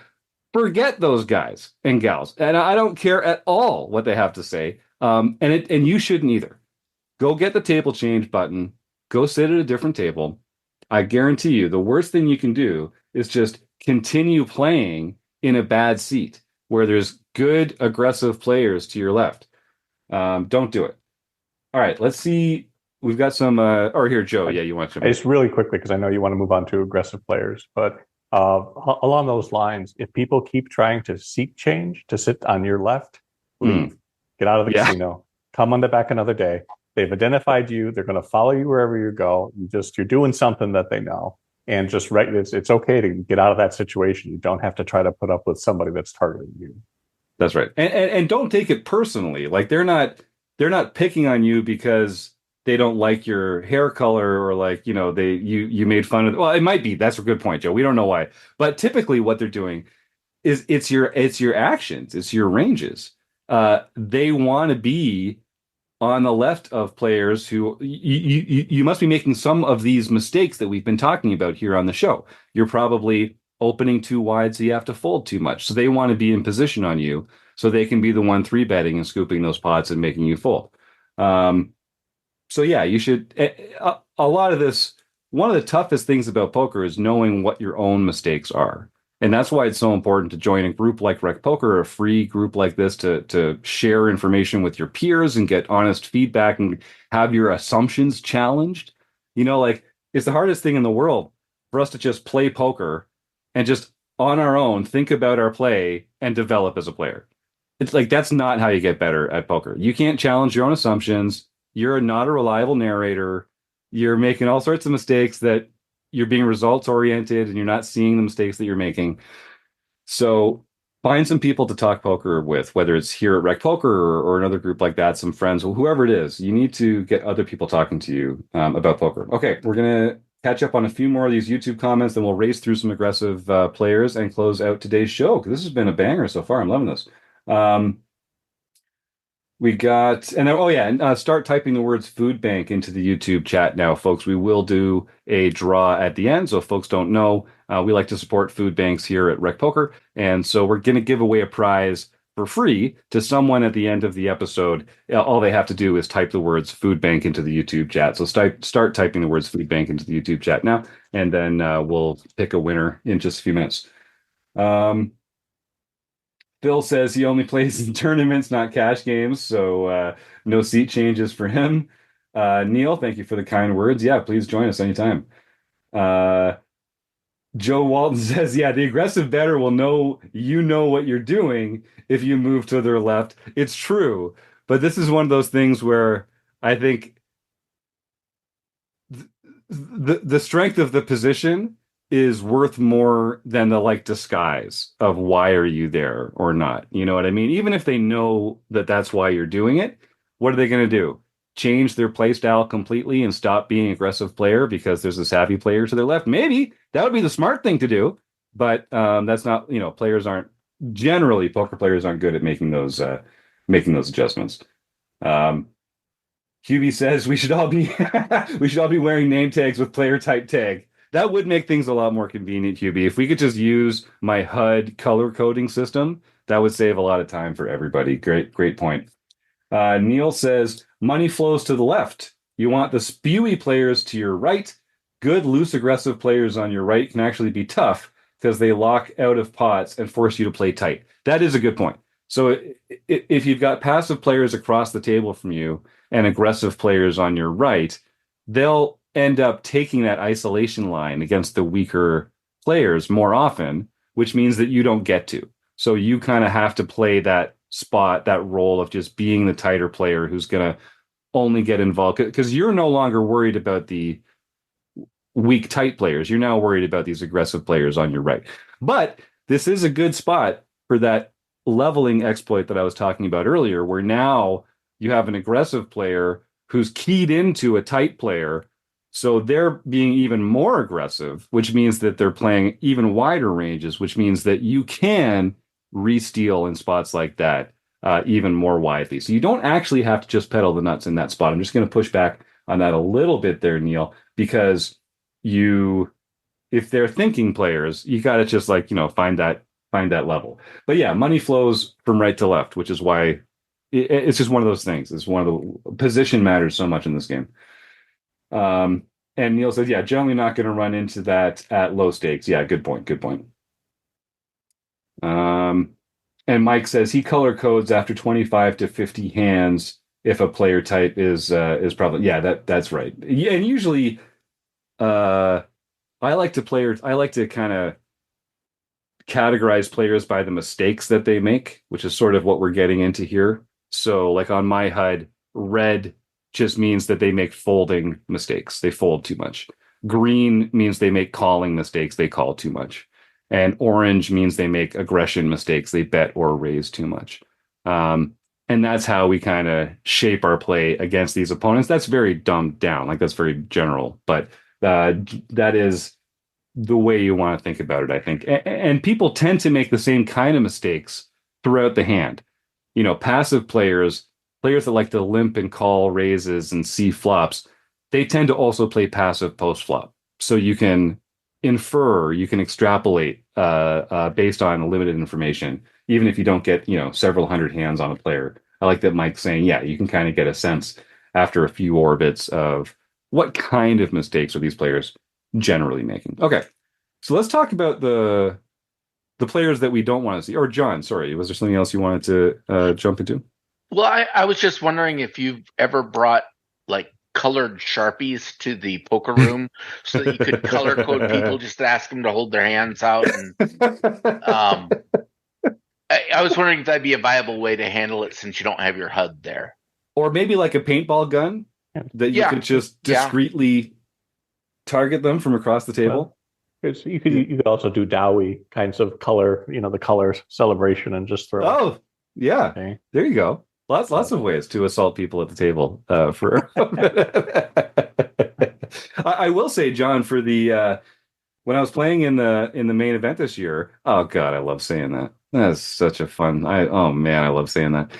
forget those guys and gals. And I don't care at all what they have to say. And you shouldn't either. Go get the table change button. Go sit at a different table. I guarantee you the worst thing you can do is just continue playing in a bad seat where there's good, aggressive players to your left. Don't do it. All right, let's see. We've got some, or here, Joe. Yeah, you want to? Just really quickly, because I know you want to move on to aggressive players, but along those lines, if people keep trying to seat change to sit on your left, leave. Get out of the casino. Come on back another day. They've identified you. They're going to follow you wherever you go. You're doing something that they know, and just right. It's okay to get out of that situation. You don't have to try to put up with somebody that's targeting you. That's right, and don't take it personally. Like they're not picking on you because they don't like your hair color, or like, you know, you made fun of. Well, it might be. That's a good point, Joe. We don't know why, but typically what they're doing is it's your actions, it's your ranges. They want to be on the left of players who you must be making some of these mistakes that we've been talking about here on the show. You're probably opening too wide, so you have to fold too much. So they want to be in position on you so they can be the one three betting and scooping those pots and making you fold. So yeah, you should. A lot of this, one of the toughest things about poker is knowing what your own mistakes are. And that's why it's so important to join a group like RecPoker, a free group like this, to share information with your peers and get honest feedback and have your assumptions challenged. You know, like it's the hardest thing in the world for us to just play poker and just on our own think about our play and develop as a player. It's like that's not how you get better at poker. You can't challenge your own assumptions. You're not a reliable narrator. You're making all sorts of mistakes that you're being results oriented and you're not seeing the mistakes that you're making. So find some people to talk poker with, whether it's here at RecPoker or another group like that, some friends, whoever it is. You need to get other people talking to you about poker. Okay, we're going to catch up on a few more of these YouTube comments, then we'll race through some aggressive players and close out today's show, because this has been a banger so far. I'm loving this. We got, and oh yeah, and start typing the words food bank into the YouTube chat now, folks. We will do a draw at the end. So if folks don't know, we like to support food banks here at RecPoker. And so we're going to give away a prize for free to someone at the end of the episode. All they have to do is type the words food bank into the YouTube chat. So start typing the words food bank into the YouTube chat now, and then we'll pick a winner in just a few minutes. Phil says he only plays in tournaments, not cash games, so no seat changes for him. Neil, thank you for the kind words. Yeah, please join us anytime. Joe Walton says, yeah, the aggressive bettor will know you know what you're doing if you move to their left. It's true, but this is one of those things where I think the strength of the position is worth more than the like disguise of why are you there or not. You know what I mean? Even if they know that that's why you're doing it, what are they going to do? Change their play style completely and stop being an aggressive player because there's a savvy player to their left? Maybe that would be the smart thing to do, but that's not, you know, poker players aren't good at making those adjustments. Hubie says we should all be wearing name tags with player type tag. That would make things a lot more convenient, Hubie. If we could just use my HUD color coding system, that would save a lot of time for everybody. Great point. Neil says, money flows to the left. You want the spewy players to your right. Good, loose, aggressive players on your right can actually be tough because they lock out of pots and force you to play tight. That is a good point. So if you've got passive players across the table from you and aggressive players on your right, they'll end up taking that isolation line against the weaker players more often, which means that you don't get to. So you kind of have to play that spot, that role of just being the tighter player who's going to only get involved because you're no longer worried about the weak, tight players. You're now worried about these aggressive players on your right. But this is a good spot for that leveling exploit that I was talking about earlier, where now you have an aggressive player who's keyed into a tight player. So they're being even more aggressive, which means that they're playing even wider ranges, which means that you can re-steal in spots like that even more widely. So you don't actually have to just pedal the nuts in that spot. I'm just going to push back on that a little bit there, Neil, because if they're thinking players, you got to just find that level. But yeah, money flows from right to left, which is why it's just one of those things. It's one of the position matters so much in this game. And Neil says, yeah, generally not going to run into that at low stakes. Yeah, good point. And Mike says he color codes after 25 to 50 hands if a player type is probably, yeah, that's right. Yeah, and usually I like to kind of categorize players by the mistakes that they make, which is sort of what we're getting into here. So like on my HUD, red just means that they make folding mistakes. They fold too much. Green means they make calling mistakes. They call too much. And orange means they make aggression mistakes. They bet or raise too much. And that's how we kind of shape our play against these opponents. That's very dumbed down. Like that's very general, but that is the way you want to think about it, I think. And people tend to make the same kind of mistakes throughout the hand. Passive players that like to limp and call raises and see flops, they tend to also play passive post flop. So you can infer, you can extrapolate based on limited information, even if you don't get, several hundred hands on a player. I like that Mike's saying, yeah, you can kind of get a sense after a few orbits of what kind of mistakes are these players generally making. Okay, so let's talk about the players that we don't want to see. Or John, sorry, was there something else you wanted to jump into? Well, I was just wondering if you've ever brought like colored Sharpies to the poker room so that you could color code people, just to ask them to hold their hands out. And I was wondering if that'd be a viable way to handle it since you don't have your HUD there. Or maybe like a paintball gun that you could just discreetly target them from across the table. Well, you could also do Dowie kinds of color, the color celebration and just throw. Oh, yeah. Okay. There you go. Lots of ways to assault people at the table. I will say, John, for the when I was playing in the main event this year. Oh God, I love saying that. That's such a fun. I love saying that.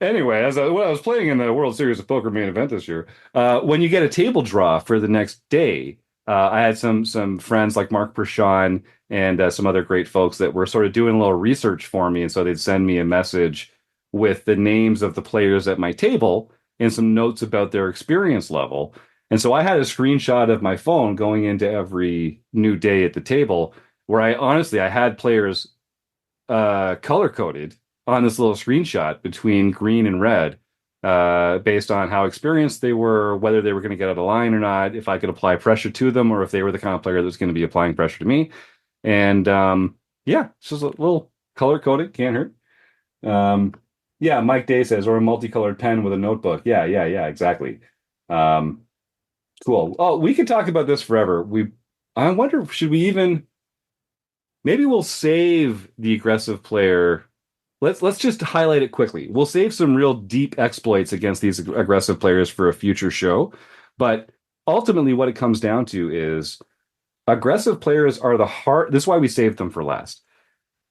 Anyway, when I was playing in the World Series of Poker main event this year, when you get a table draw for the next day, I had some friends like Mark Prashon and some other great folks that were sort of doing a little research for me, and so they'd send me a message with the names of the players at my table and some notes about their experience level. And so I had a screenshot of my phone going into every new day at the table where I had players color coded on this little screenshot between green and red based on how experienced they were, whether they were going to get out of line or not, if I could apply pressure to them, or if they were the kind of player that was going to be applying pressure to me. And it's just a little color coded, can't hurt. Yeah, Mike Day says, or a multicolored pen with a notebook. Yeah, exactly. Cool. Oh, we could talk about this forever. I wonder, should we even? Maybe we'll save the aggressive player. Let's just highlight it quickly. We'll save some real deep exploits against these aggressive players for a future show. But ultimately, what it comes down to is aggressive players are the hard. This is why we saved them for last.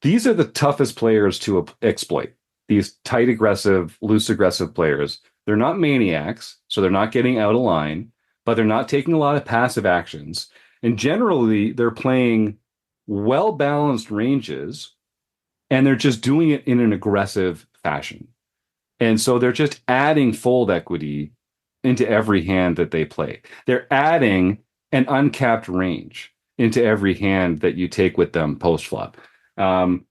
These are the toughest players to exploit. These tight, aggressive, loose, aggressive players. They're not maniacs, so they're not getting out of line, but they're not taking a lot of passive actions. And generally, they're playing well-balanced ranges, and they're just doing it in an aggressive fashion. And so they're just adding fold equity into every hand that they play. They're adding an uncapped range into every hand that you take with them post-flop. And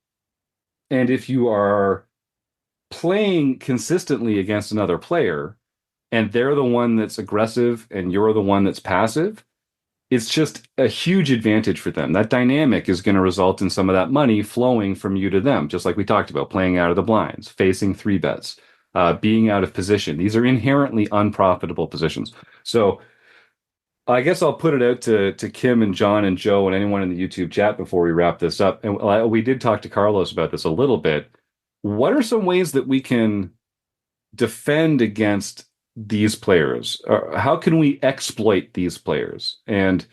if you are playing consistently against another player, and they're the one that's aggressive and you're the one that's passive, it's just a huge advantage for them. That dynamic is going to result in some of that money flowing from you to them, just like we talked about, playing out of the blinds, facing three bets, being out of position. These are inherently unprofitable positions. So I guess I'll put it out to Kim and John and Joe and anyone in the YouTube chat before we wrap this up. And we did talk to Carlos about this a little bit. What are some ways that we can defend against these players? How can we exploit these players? And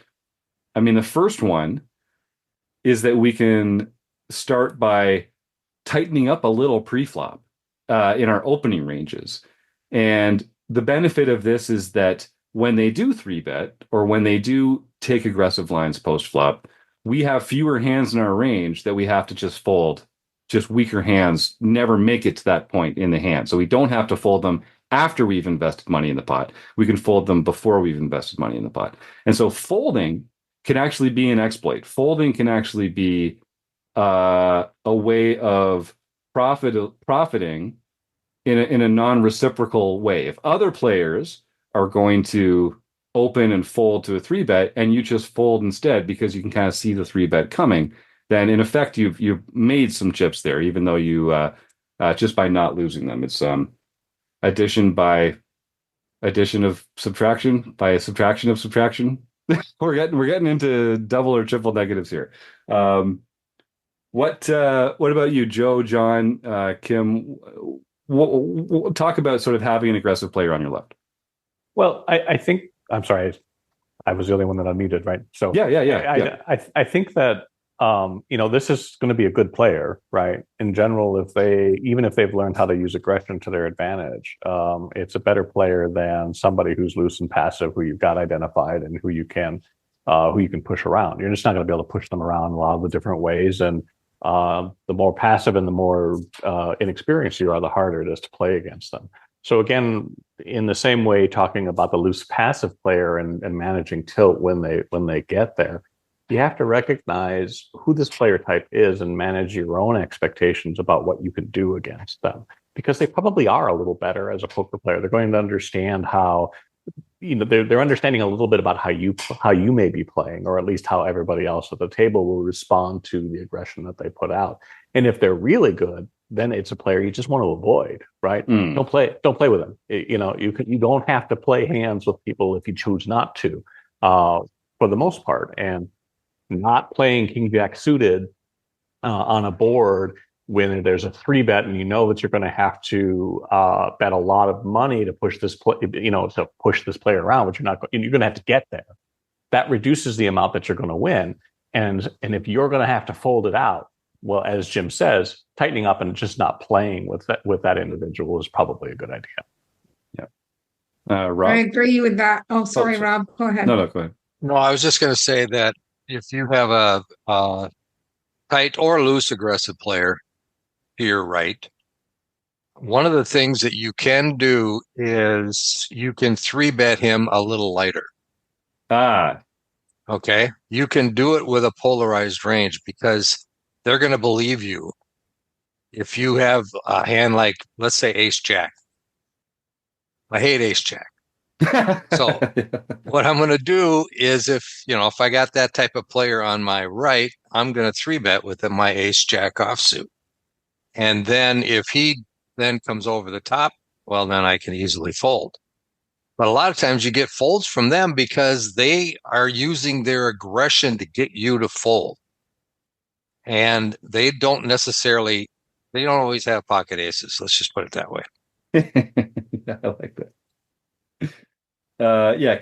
I mean, the first one is that we can start by tightening up a little pre-flop in our opening ranges. And the benefit of this is that when they do three bet or when they do take aggressive lines post flop, we have fewer hands in our range that we have to just fold. Just weaker hands never make it to that point in the hand. So we don't have to fold them after we've invested money in the pot. We can fold them before we've invested money in the pot. And so folding can actually be an exploit. Folding can actually be a way of profiting in a non-reciprocal way. If other players are going to open and fold to a three bet and you just fold instead because you can kind of see the three bet coming, then in effect you've made some chips there, even though you just by not losing them. It's addition by addition of subtraction by a subtraction of subtraction. we're getting into double or triple negatives here. What about you, Joe, John, Kim? We'll talk about sort of having an aggressive player on your left. Well, I think I'm sorry, I was the only one that unmuted, right? So Yeah. I think that this is going to be a good player, right? In general, even if they've learned how to use aggression to their advantage, it's a better player than somebody who's loose and passive, who you've got identified and who you can push around. You're just not going to be able to push them around in a lot of the different ways. And the more passive and the more inexperienced you are, the harder it is to play against them. So again, in the same way, talking about the loose passive player and managing tilt when they get there, you have to recognize who this player type is and manage your own expectations about what you can do against them, because they probably are a little better as a poker player. They're going to understand how, they're understanding a little bit about how you may be playing, or at least how everybody else at the table will respond to the aggression that they put out. And if they're really good, then it's a player you just want to avoid, right? Don't play with them. You don't have to play hands with people if you choose not to, for the most part. And not playing king jack suited on a board when there's a three bet and you know that you're going to have to bet a lot of money to push this player around, but you're going to have to get there. That reduces the amount that you're going to win. And if you're going to have to fold it out, well, as Jim says, tightening up and just not playing with that individual is probably a good idea. Yeah. Rob? I agree with that. Oh, sorry, Rob. Go ahead. No, go ahead. No, I was just going to say that if you have a tight or loose aggressive player to your right, one of the things that you can do is you can three bet him a little lighter. Okay. You can do it with a polarized range because they're going to believe you. If you have a hand like, let's say, ace jack. I hate ace jack. So what I'm going to do is if I got that type of player on my right, I'm going to three bet with my ace jack offsuit. And then if he then comes over the top, well, then I can easily fold. But a lot of times you get folds from them because they are using their aggression to get you to fold. And they don't always have pocket aces. Let's just put it that way. Yeah, I like that.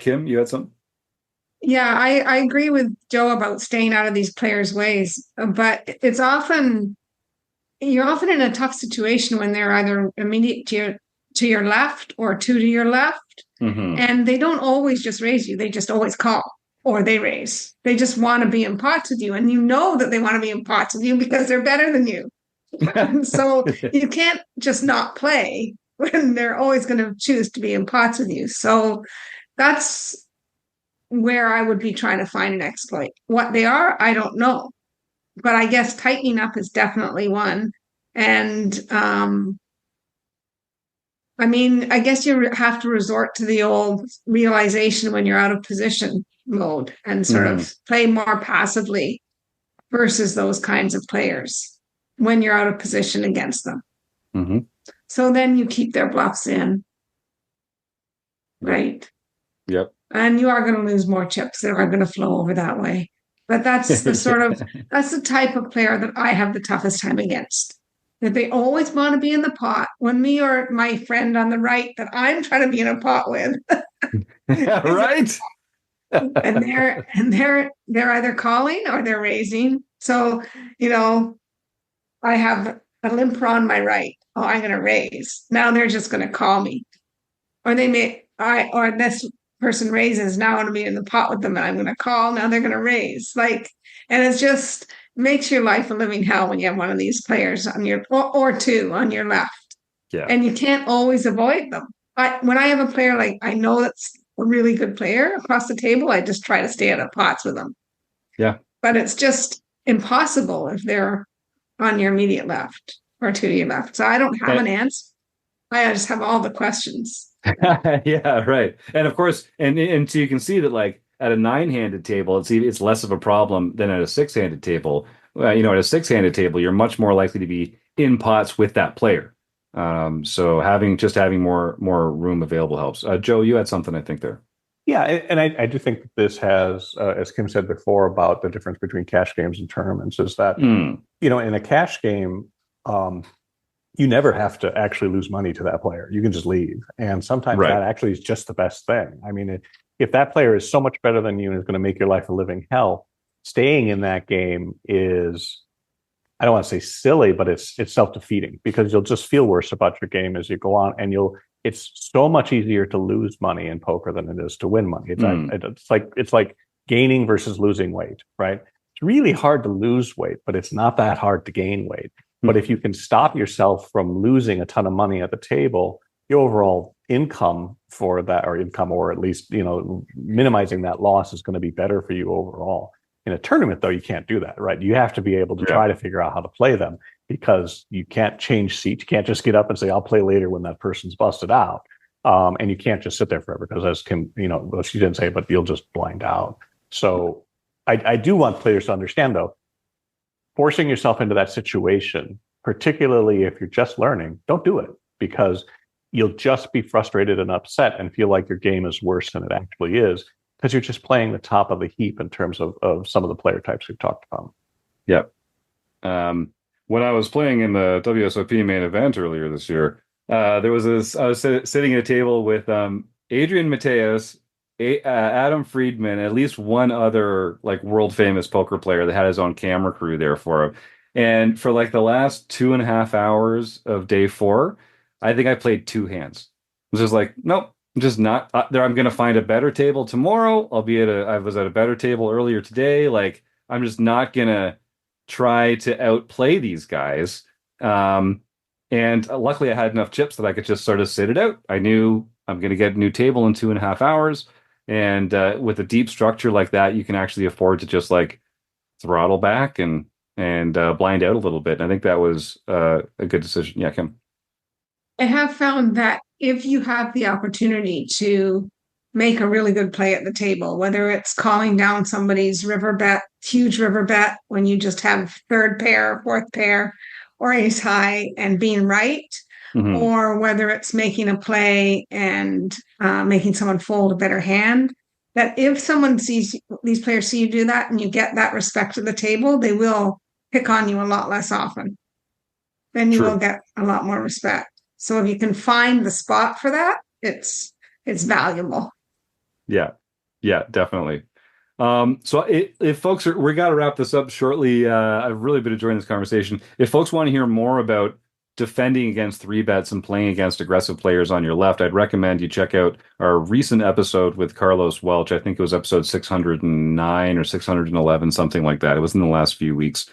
Kim, you had something? Yeah, I agree with Joe about staying out of these players' ways, but you're often in a tough situation when they're either immediate to your left or two to your left, and they don't always just raise you; they just always call or they raise. They just want to be in pots with you, and you know that they want to be in pots with you because they're better than you. So you can't just not play when they're always going to choose to be in pots with you. So that's where I would be trying to find an exploit. What they are, I don't know. But I guess tightening up is definitely one. And I mean, I guess you have to resort to the old realization when you're out of position mode and sort Mhm. of play more passively versus those kinds of players when you're out of position against them. Mhm. So then you keep their bluffs in, Yep. right? Yep. And you are going to lose more chips that are going to flow over that way. But that's the sort of, that's the type of player that I have the toughest time against. That they always want to be in the pot when me or my friend on the right that I'm trying to be in a pot with. Right. and they're either calling or they're raising. So, you know, I have a limper on my right. Oh, I'm going to raise. Now they're just going to call me. Or they may, or this person raises. Now I'm going to be in the pot with them and I'm going to call. Now they're going to raise. Like, and it's just makes your life a living hell when you have one of these players on your, or two on your left. Yeah. And you can't always avoid them. When I have a player, like I know that's a really good player across the table, I just try to stay out of pots with them. Yeah. But it's just impossible if they're on your immediate left or to your left. So I don't have an answer. I just have all the questions. Yeah, right. And of course, and so you can see that like at a nine-handed table, it's less of a problem than at a six-handed table. You know, at a six-handed table, you're much more likely to be in pots with that player. So having more room available helps. Joe, you had something I think there. Yeah, and I do think that this has, as Kim said before, about the difference between cash games and tournaments, is that you know, in a cash game, you never have to actually lose money to that player. You can just leave. And sometimes Right. that actually is just the best thing. I mean, if that player is so much better than you and is going to make your life a living hell, staying in that game is, I don't want to say silly, but it's self-defeating, because you'll just feel worse about your game as you go on. And it's so much easier to lose money in poker than it is to win money. It's like gaining versus losing weight, right? It's really hard to lose weight, but it's not that hard to gain weight. But if you can stop yourself from losing a ton of money at the table, your overall income for that, or at least, you know, minimizing that loss is going to be better for you overall. In a tournament, though, you can't do that, right? You have to be able to try to figure out how to play them, because you can't change seats. You can't just get up and say, I'll play later when that person's busted out. And you can't just sit there forever, because as Kim, you know, well, she didn't say, but you'll just blind out. So I do want players to understand, though, forcing yourself into that situation, particularly if you're just learning, don't do it, because you'll just be frustrated and upset and feel like your game is worse than it actually is, because you're just playing the top of the heap in terms of some of the player types we've talked about. Yep. When I was playing in the WSOP main event earlier this year, there was this. I was sitting at a table with Adrian Mateos, Adam Friedman, at least one other like world famous poker player that had his own camera crew there for him. And for like the last 2.5 hours of day 4, I think I played 2 hands. It was just like, nope, I'm just not there. I'm going to find a better table tomorrow. I was at a better table earlier today. Like, I'm just not going to try to outplay these guys. And luckily I had enough chips that I could just sort of sit it out. I knew I'm going to get a new table in 2.5 hours. And with a deep structure like that, you can actually afford to just like throttle back and blind out a little bit. And I think that was a good decision. Yeah, Kim. I have found that if you have the opportunity to make a really good play at the table, whether it's calling down somebody's huge river bet when you just have third pair, fourth pair, or ace high and being right, or whether it's making a play and making someone fold a better hand, that if someone sees these players see you do that and you get that respect at the table, they will pick on you a lot less often. Then you will get a lot more respect. So if you can find the spot for that, it's valuable. Yeah, definitely. So if folks we got to wrap this up shortly. I've really been enjoying this conversation. If folks want to hear more about defending against 3-bets and playing against aggressive players on your left, I'd recommend you check out our recent episode with Carlos Welch. I think it was episode 609 or 611, something like that. It was in the last few weeks.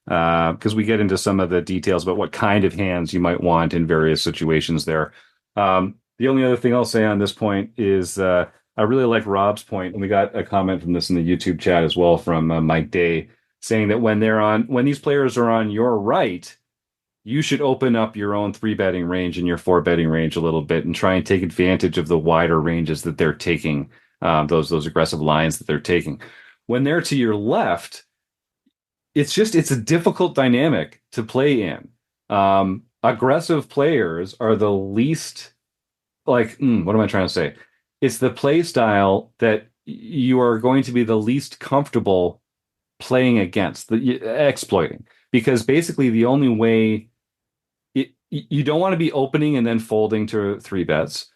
Because we get into some of the details about what kind of hands you might want in various situations there. The only other thing I'll say on this point is I really like Rob's point, and we got a comment from this in the YouTube chat as well from Mike Day, saying that when these players are on your right, you should open up your own 3-betting range and your 4-betting range a little bit and try and take advantage of the wider ranges that they're taking, those aggressive lines that they're taking. When they're to your left, it's a difficult dynamic to play in. Aggressive players are the least what am I trying to say? It's the play style that you are going to be the least comfortable playing against, exploiting, because basically the only way you don't want to be opening and then folding to 3-bets.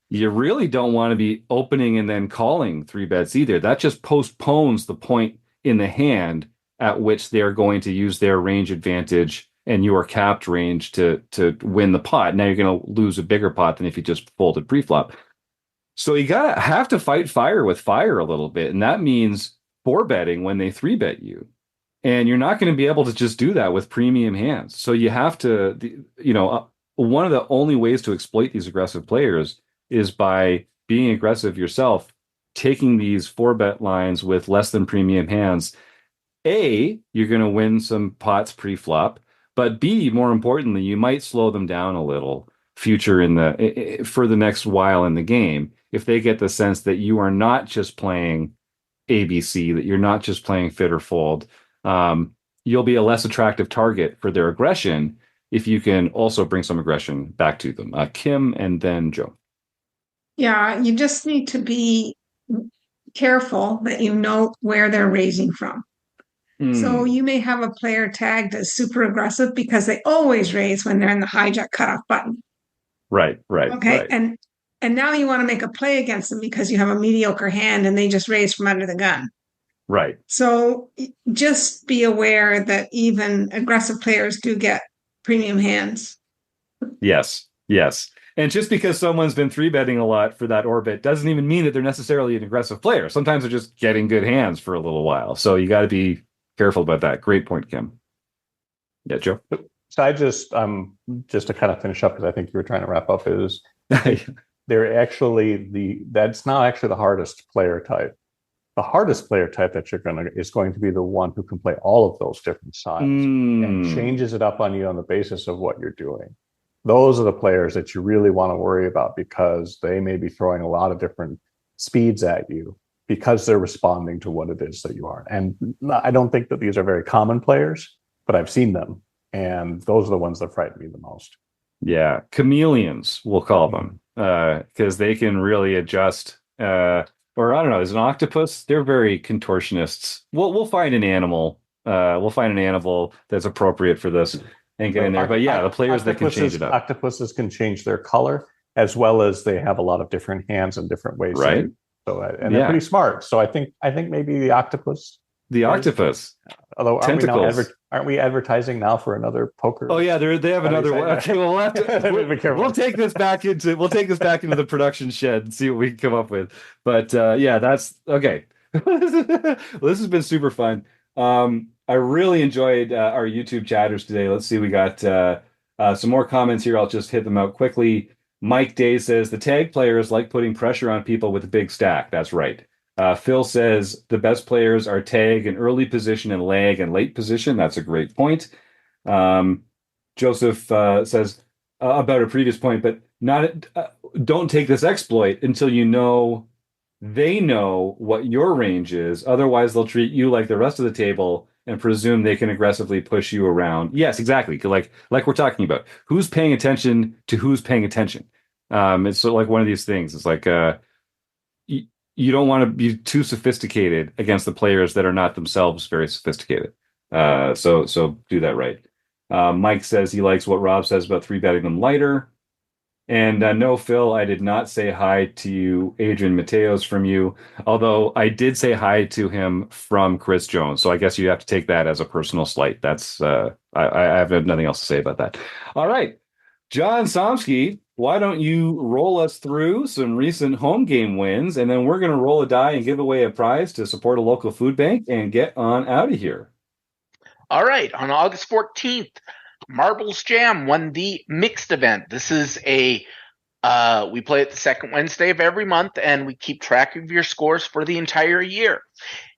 You really don't want to be opening and then calling 3-bets either. That just postpones the point in the hand at which they're going to use their range advantage and your capped range to win the pot. Now you're going to lose a bigger pot than if you just folded pre-flop. So you have to fight fire with fire a little bit, and that means 4-betting when they 3-bet you. And you're not going to be able to just do that with premium hands. So you have to, one of the only ways to exploit these aggressive players is by being aggressive yourself, taking these 4-bet lines with less than premium hands. A, you're going to win some pots pre-flop, but B, more importantly, you might slow them down a little for the next while in the game if they get the sense that you are not just playing ABC, that you're not just playing fit or fold. You'll be a less attractive target for their aggression if you can also bring some aggression back to them. Kim and then Joe. Yeah, you just need to be careful that you know where they're raising from. So you may have a player tagged as super aggressive because they always raise when they're in the hijack cutoff button. Right. Okay. Right. And now you want to make a play against them because you have a mediocre hand and they just raise from under the gun. Right. So just be aware that even aggressive players do get premium hands. Yes. And just because someone's been 3-betting a lot for that orbit doesn't even mean that they're necessarily an aggressive player. Sometimes they're just getting good hands for a little while. So you got to be careful about that. Great point, Kim. Yeah, Joe. So I just to kind of finish up, because I think you were trying to wrap up, is they're actually that's not actually the hardest player type. The hardest player type that is going to be the one who can play all of those different sides and changes it up on you on the basis of what you're doing. Those are the players that you really want to worry about, because they may be throwing a lot of different speeds at you because they're responding to what it is that you are. And I don't think that these are very common players, but I've seen them. And those are the ones that frighten me the most. Yeah, chameleons, we'll call them, because they can really adjust. Or I don't know, is an octopus? They're very contortionists. We'll find an animal. We'll find an animal that's appropriate for this and get in there. But yeah, the players that can change it up. Octopuses can change their color, as well as they have a lot of different hands and different ways. Right. And they're pretty smart. So I think maybe the octopus. Octopus. Although tentacles. aren't we advertising now for another poker? Oh yeah, they have another one. Okay, we'll take this back into the production shed and see what we can come up with. But yeah, that's okay. Well, this has been super fun. I really enjoyed our YouTube chatters today. Let's see, we got some more comments here. I'll just hit them out quickly. Mike Day says the tag players like putting pressure on people with a big stack. That's right. Phil says the best players are tag in early position and lag and late position. That's a great point. Joseph says about a previous point, but don't take this exploit until they know what your range is. Otherwise, they'll treat you like the rest of the table and presume they can aggressively push you around. Yes, exactly. Like we're talking about. Who's paying attention to who's paying attention? It's sort of like one of these things. It's like you don't want to be too sophisticated against the players that are not themselves very sophisticated. So do that right. Mike says he likes what Rob says about 3-betting them lighter. And no, Phil, I did not say hi to you, Adrian Mateos, from you, although I did say hi to him from Chris Jones. So I guess you have to take that as a personal slight. That's I have nothing else to say about that. All right, John Somsky, why don't you roll us through some recent home game wins, and then we're going to roll a die and give away a prize to support a local food bank and get on out of here. All right, on August 14th, Marbles Jam won the mixed event. This is we play it the second Wednesday of every month, and we keep track of your scores for the entire year.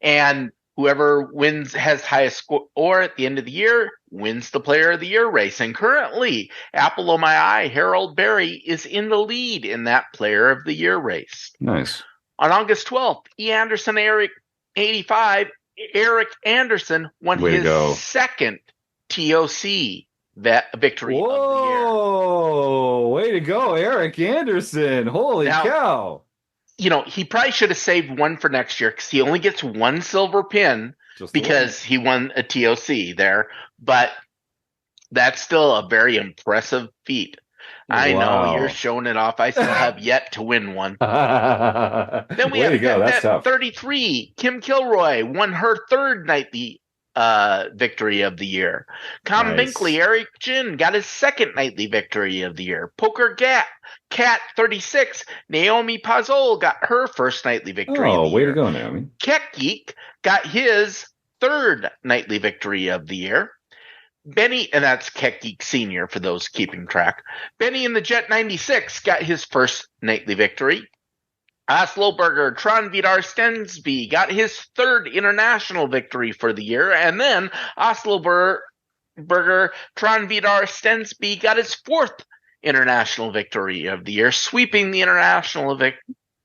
And Whoever wins has highest score at the end of the year wins the Player of the Year race. And currently, apple of my eye, Harold Berry is in the lead in that Player of the Year race. Nice. On August 12th, E. Anderson Eric 85, Eric Anderson won his second TOC victory of the year. Whoa! Way to go, Eric Anderson. Holy cow. You know, he probably should have saved one for next year because he only gets one silver pin because he won a TOC there. But that's still a very impressive feat. I know you're showing it off. I still have yet to win one. Then we have 33. Kim Kilroy won her third nightly victory of the year. Tom Binkley, Eric Jin got his second nightly victory of the year. Poker Cat 36, Naomi Pazol got her first nightly victory of the year. Way to go, Naomi. Keck Geek got his third nightly victory of the year. Benny, and that's Keck Geek Senior for those keeping track. Benny in the Jet 96 got his first nightly victory. Oslo Burger Tron Vidar Stensby got his third international victory for the year. And then Oslo Burger Tron Vidar Stensby got his fourth international victory of the year, sweeping the international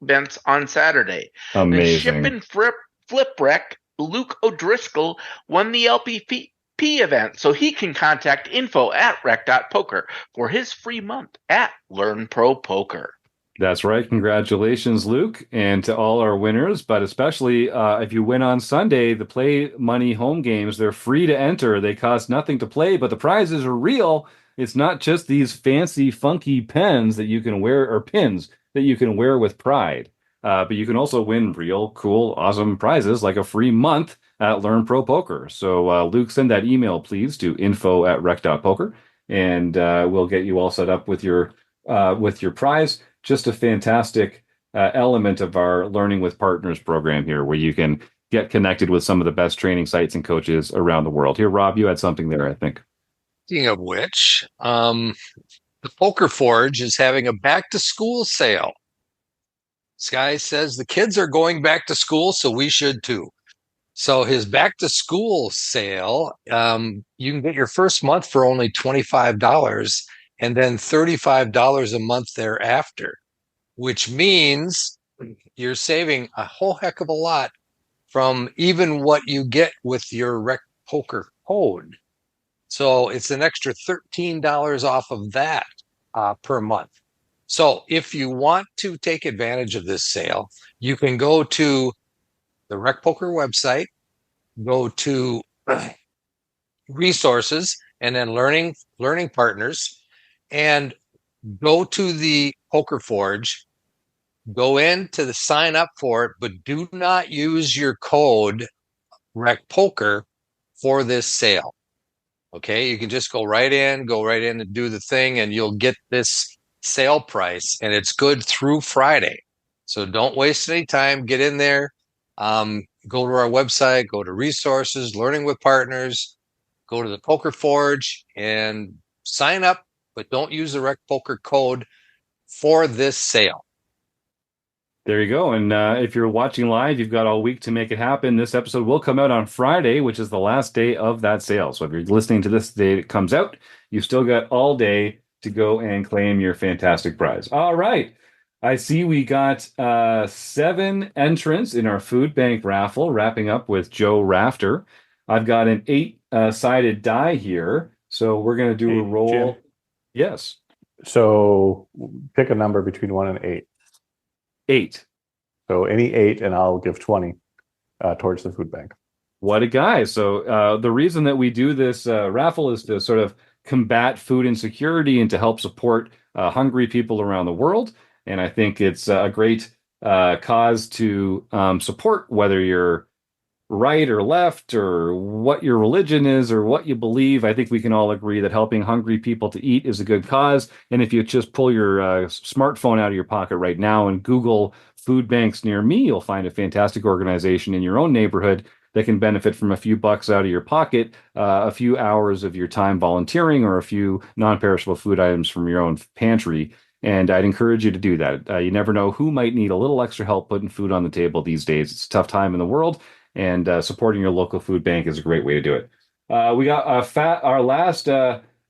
events on Saturday. Amazing. And Ship and Flip Wreck, Luke O'Driscoll won the LPP event, so he can contact info@rec.poker for his free month at Learn Pro Poker. That's right. Congratulations, Luke, and to all our winners, but especially if you win on Sunday, the Play Money home games, they're free to enter. They cost nothing to play, but the prizes are real. It's not just these fancy, funky pens that you can wear, or pins that you can wear with pride, but you can also win real, cool, awesome prizes like a free month at Learn Pro Poker. So, Luke, send that email, please, to info@rec.poker, and we'll get you all set up with your prize. Just a fantastic element of our Learning with Partners program here, where you can get connected with some of the best training sites and coaches around the world. Here, Rob, you had something there, I think. Speaking of which, the Poker Forge is having a back-to-school sale. This guy says the kids are going back to school, so we should too. So his back-to-school sale, you can get your first month for only $25 and then $35 a month thereafter, which means you're saving a whole heck of a lot from even what you get with your RecPoker code. So it's an extra $13 off of that per month. So if you want to take advantage of this sale, you can go to the RecPoker website, go to resources, and then learning partners, and go to the Poker Forge, go into the sign up for it, but do not use your code RecPoker for this sale. Okay, you can just go right in and do the thing, and you'll get this sale price, and it's good through Friday. So don't waste any time. Get in there. Go to our website, go to resources, Learning with Partners, go to the Poker Forge, and sign up, but don't use the RecPoker code for this sale. There you go. And if you're watching live, you've got all week to make it happen. This episode will come out on Friday, which is the last day of that sale. So if you're listening to this the day it comes out, you've still got all day to go and claim your fantastic prize. All right. I see we got 7 entrants in our food bank raffle, wrapping up with Joe Rafter. I've got an 8-sided die here. So we're going to do a roll. Jim. Yes. So pick a number between 1 and 8. 8. So any 8, and I'll give 20 towards the food bank. What a guy. So the reason that we do this raffle is to sort of combat food insecurity and to help support hungry people around the world. And I think it's a great cause to support, whether you're right or left or what your religion is or what you believe. I think we can all agree that helping hungry people to eat is a good cause. And if you just pull your smartphone out of your pocket right now and Google food banks near me, you'll find a fantastic organization in your own neighborhood that can benefit from a few bucks out of your pocket, a few hours of your time volunteering, or a few non-perishable food items from your own pantry. And I'd encourage you to do that. You never know who might need a little extra help putting food on the table these days. It's a tough time in the world. and supporting your local food bank is a great way to do it. We got our last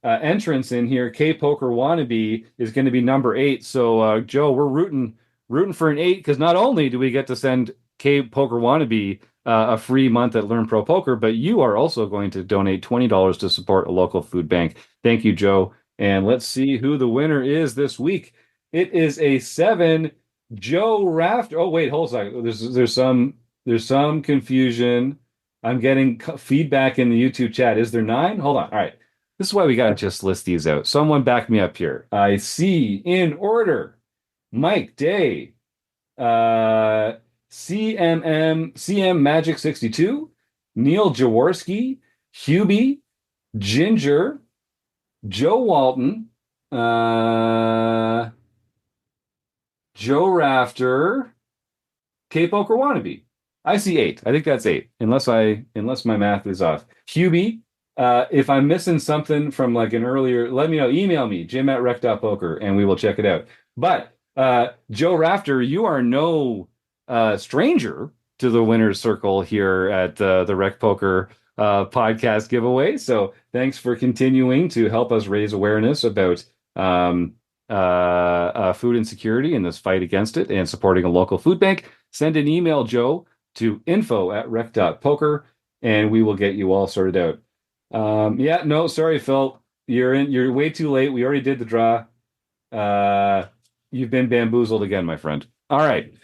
entrance in here. K Poker Wannabe is going to be number 8. So Joe, we're rooting for an 8 because not only do we get to send K Poker Wannabe a free month at Learn Pro Poker, but you are also going to donate $20 to support a local food bank. Thank you, Joe. And let's see who the winner is this week. It is a 7, Joe Rafter. Oh, wait, hold on. There's some confusion. I'm getting feedback in the YouTube chat. Is there 9? Hold on. All right. This is why we got to just list these out. Someone back me up here. I see in order Mike Day, CM Magic 62, Neil Jaworski, Hubie, Ginger, Joe Walton, Joe Rafter, K Poker Wannabe. I see 8. I think that's 8, unless my math is off. Hubie, if I'm missing something from like an earlier, let me know. Email me, jim@rec.poker, and we will check it out. But Joe Rafter, you are no stranger to the winner's circle here at the Rec Poker podcast giveaway. So thanks for continuing to help us raise awareness about food insecurity and this fight against it and supporting a local food bank. Send an email, Joe, to info@rec.poker, and we will get you all sorted out. No, sorry, Phil. You're way too late. We already did the draw. You've been bamboozled again, my friend. All right.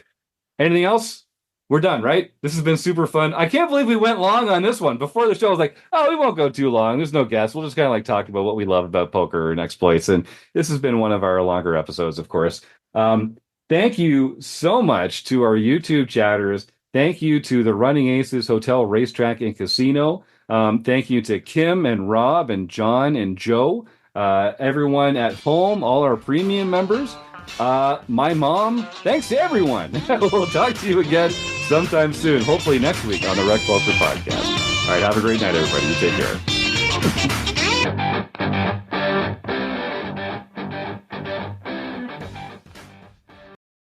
Anything else? We're done, right? This has been super fun. I can't believe we went long on this one. Before the show, I was like, oh, we won't go too long. There's no guests. We'll just kind of like talk about what we love about poker and exploits. And this has been one of our longer episodes, of course. Thank you so much to our YouTube chatters. Thank you to the Running Aces Hotel, Racetrack, and Casino. Thank you to Kim and Rob and John and Joe, everyone at home, all our premium members. My mom, thanks to everyone. We'll talk to you again sometime soon, hopefully next week on the RecPoker podcast. All right, have a great night, everybody. You take care.